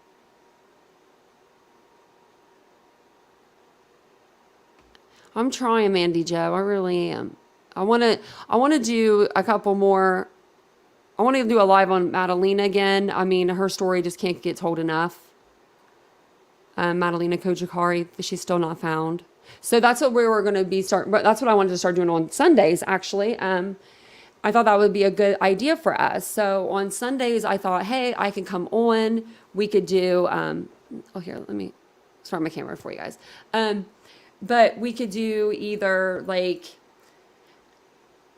I'm trying, Mandy Joe. I really am. I want to do a couple more. I want to do a live on Madalena again. I mean, her story just can't get told enough. Madalena Kojikari, she's still not found. So that's what we were going to be but that's what I wanted to start doing on Sundays, actually. I thought that would be a good idea for us. So on Sundays, I thought, hey, I can come on. We could do, here, let me start my camera for you guys. But we could do either like,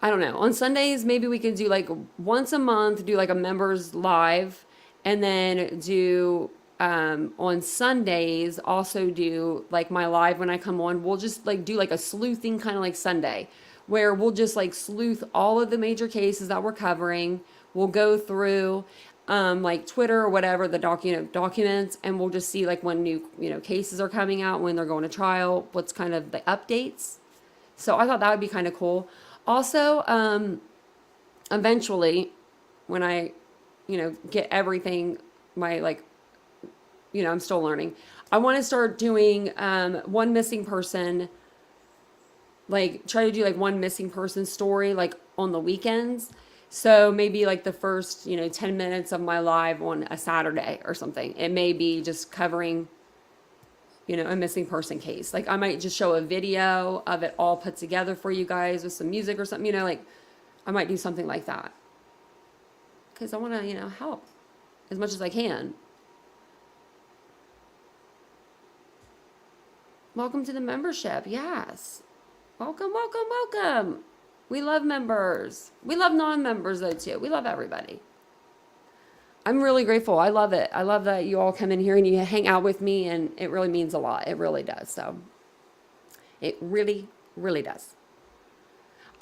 I don't know, on Sundays, maybe we could do like once a month, do like a members live, and then do, on Sundays, also do like my live when I come on. We'll just like do like a sleuthing kind of like Sunday, where we'll just like sleuth all of the major cases that we're covering. We'll go through like Twitter or whatever, the documents, and we'll just see like when new cases are coming out, when they're going to trial, what's kind of the updates. So I thought that would be kind of cool. Also, eventually, when I get everything, my like I'm still learning. I want to start doing one missing person, like try to do like one missing person story like on the weekends. So maybe like the first, 10 minutes of my live on a Saturday or something. It may be just covering, a missing person case. Like I might just show a video of it all put together for you guys with some music or something, like I might do something like that. Because I want to, help as much as I can. Welcome to the membership. Yes. Welcome, welcome, welcome. We love members. We love non-members though too. We love everybody. I'm really grateful. I love it. I love that you all come in here and you hang out with me, and it really means a lot. It really does. So it really, really does.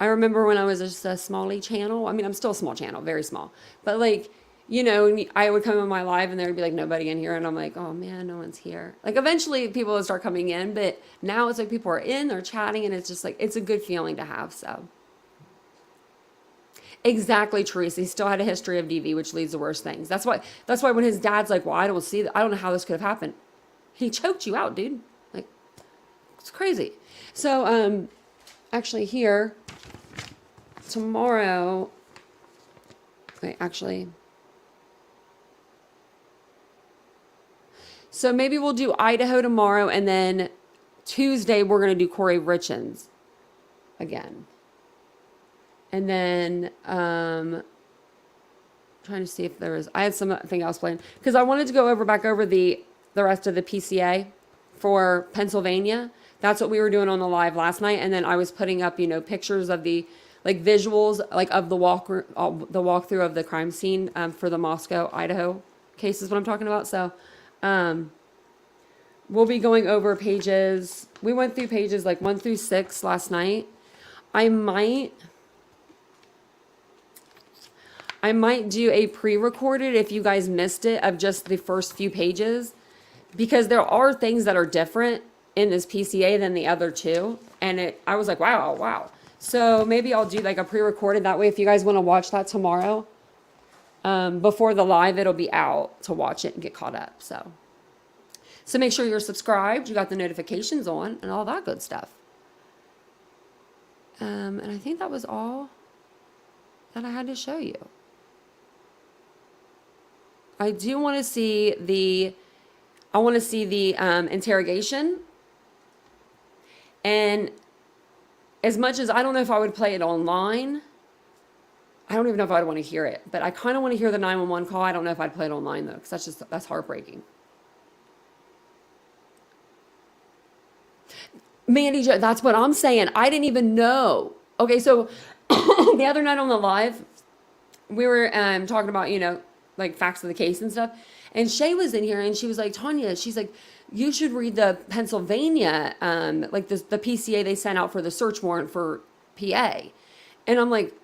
I remember when I was just a small channel. I mean, I'm still a small channel, very small. But like, I would come in my live and there would be like nobody in here. And I'm like, oh man, no one's here. Like eventually people would start coming in. But now it's like people are in, they're chatting. And it's just like, it's a good feeling to have. So. Exactly, Teresa. He still had a history of DV, which leads to worse things. That's why when his dad's like, well, I don't know how this could have happened. He choked you out, dude. Like, it's crazy. So, actually here, tomorrow, so maybe we'll do Idaho tomorrow, and then Tuesday we're going to do Corey Richens again. And then, trying to see if I had something else planned. Because I wanted to go back over the rest of the PCA for Pennsylvania. That's what we were doing on the live last night. And then I was putting up, pictures of the, like visuals, like of the walkthrough of the crime scene for the Moscow, Idaho case is what I'm talking about. So, we'll be going over pages. We went through pages like 1 through 6 last night. I might do a pre-recorded if you guys missed it of just the first few pages, because there are things that are different in this PCA than the other two. And I was like, wow. So maybe I'll do like a pre-recorded. That way, if you guys want to watch that tomorrow, before the live, it'll be out to watch it and get caught up. So make sure you're subscribed. You got the notifications on and all that good stuff. And I think that was all that I had to show you. I do want to see the interrogation. And as much as I don't know if I would play it online, I don't even know if I'd want to hear it, but I kind of want to hear the 911 call. I don't know if I'd play it online though, because that's heartbreaking. Mandy Jo, that's what I'm saying. I didn't even know. Okay, so the other night on the live, we were talking about, like facts of the case and stuff. And Shay was in here and she was like, Tanya, she's like, you should read the Pennsylvania, like the PCA they sent out for the search warrant for PA. And I'm like,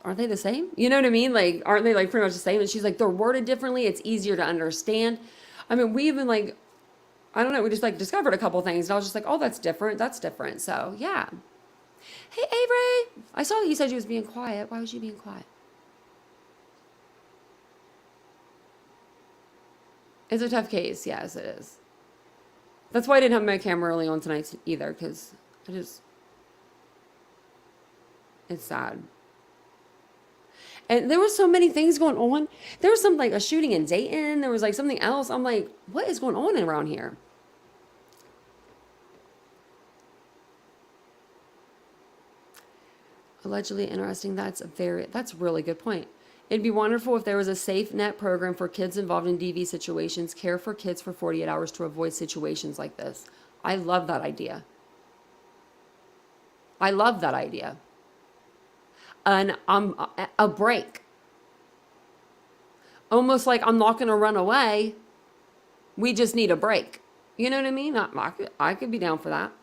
aren't they the same? You know what I mean? Like, aren't they like pretty much the same? And she's like, they're worded differently. It's easier to understand. I mean, we even like, I don't know, we just like discovered a couple things. And I was just like, oh, that's different. That's different. So yeah. Hey, Avery, I saw that you said you was being quiet. Why was you being quiet? It's a tough case. Yes, it is. That's why I didn't have my camera early on tonight either, because it's sad. And there was so many things going on. There was something like a shooting in Dayton. There was like something else. I'm like, what is going on around here? Allegedly interesting. That's a really good point. It'd be wonderful if there was a safe net program for kids involved in DV situations, care for kids for 48 hours to avoid situations like this. I love that idea. I love that idea. And a break. Almost like I'm not going to run away. We just need a break. You know what I mean? I could be down for that.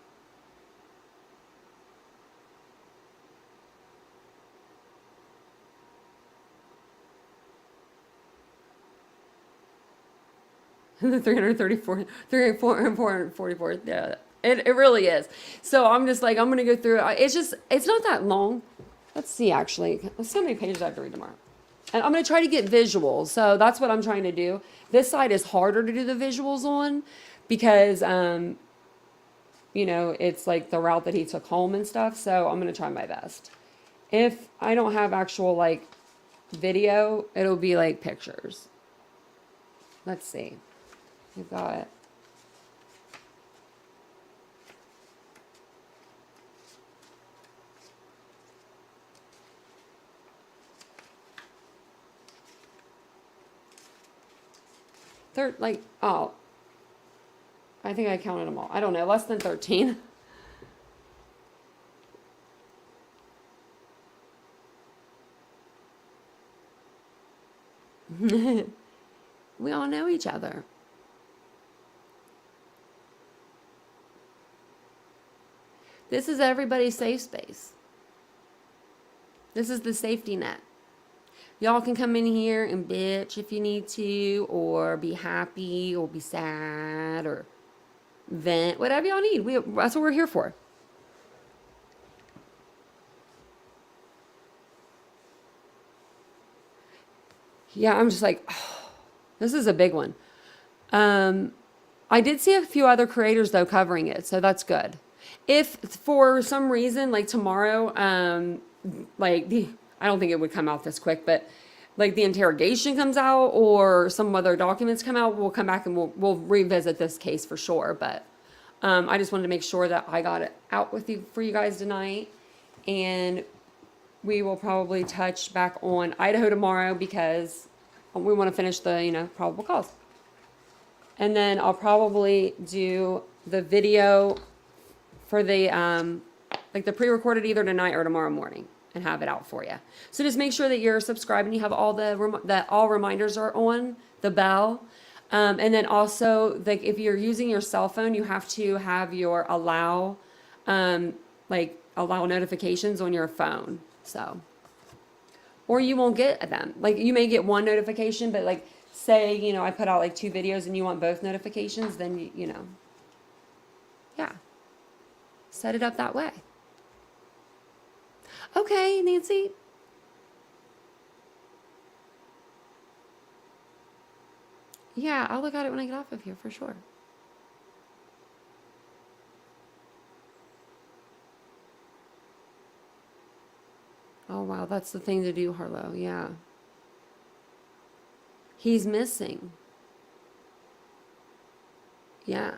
The 444. Yeah, it really is. So I'm just like, I'm going to go through it. It's not that long. Let's see, actually. Let's see how many pages I have to read tomorrow. And I'm going to try to get visuals. So that's what I'm trying to do. This side is harder to do the visuals on because, you know, it's like the route that he took home and stuff. So I'm going to try my best. If I don't have actual like video, it'll be like pictures. Let's see. We've got like, oh, I think I counted them all. I don't know, less than 13. We all know each other. This is everybody's safe space. This is the safety net. Y'all can come in here and bitch if you need to, or be happy, or be sad, or vent, whatever y'all need. That's what we're here for. Yeah, I'm just like, oh, this is a big one. I did see a few other creators though covering it, so that's good. If for some reason, like tomorrow, I don't think it would come out this quick, but like the interrogation comes out or some other documents come out, we'll come back and we'll revisit this case for sure. But I just wanted to make sure that I got it out with you for you guys tonight, and we will probably touch back on Idaho tomorrow because we want to finish the probable cause, and then I'll probably do the video for the like the pre-recorded either tonight or tomorrow morning and have it out for you. So just make sure that you're subscribed and you have all that all reminders are on the bell. And then also, like if you're using your cell phone, you have to have your allow notifications on your phone. So, or you won't get them. Like you may get one notification, but like say, I put out like 2 videos and you want both notifications, then yeah, set it up that way. Okay, Nancy. Yeah, I'll look at it when I get off of here for sure. Oh, wow, that's the thing to do, Harlow. Yeah. He's missing. Yeah.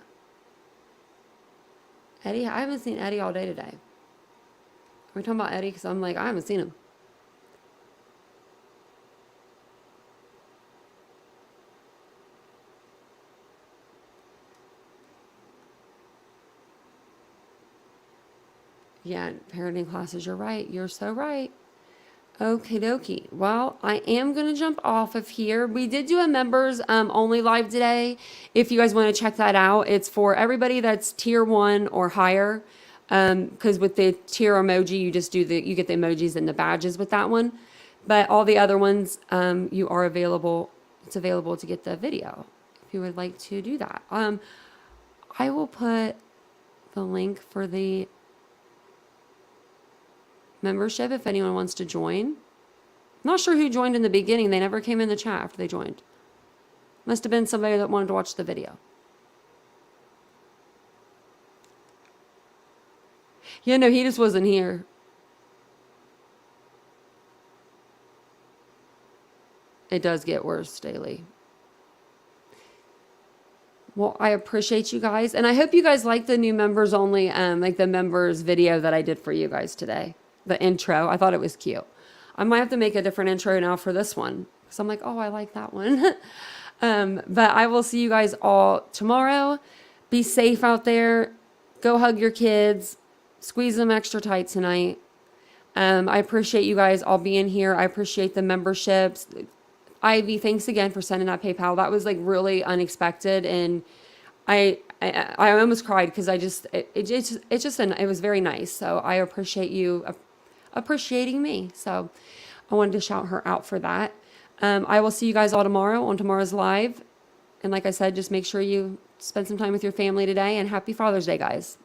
Eddie, I haven't seen Eddie all day today. Are we talking about Eddie? Because I'm like, I haven't seen him. Yeah, parenting classes, you're right. You're so right. Okie dokie. Well, I am going to jump off of here. We did do a members only live today. If you guys want to check that out, it's for everybody that's tier 1 or higher. Because with the tier emoji, you just you get the emojis and the badges with that one. But all the other ones, it's available to get the video if you would like to do that. I will put the link for the membership if anyone wants to join. I'm not sure who joined in the beginning. They never came in the chat after they joined. Must have been somebody that wanted to watch the video. Yeah, no, he just wasn't here. It does get worse daily. Well, I appreciate you guys. And I hope you guys like the new members only, like the members video that I did for you guys today. The intro. I thought it was cute. I might have to make a different intro now for this one. Because I'm like, oh, I like that one. But I will see you guys all tomorrow. Be safe out there. Go hug your kids. Squeeze them extra tight tonight. I appreciate you guys all being here. I appreciate the memberships. Ivy, thanks again for sending that PayPal. That was like really unexpected, and I almost cried because it was very nice. So I appreciate you appreciating me. So I wanted to shout her out for that. I will see you guys all tomorrow on tomorrow's live. And like I said, just make sure you spend some time with your family today, and happy Father's Day, guys.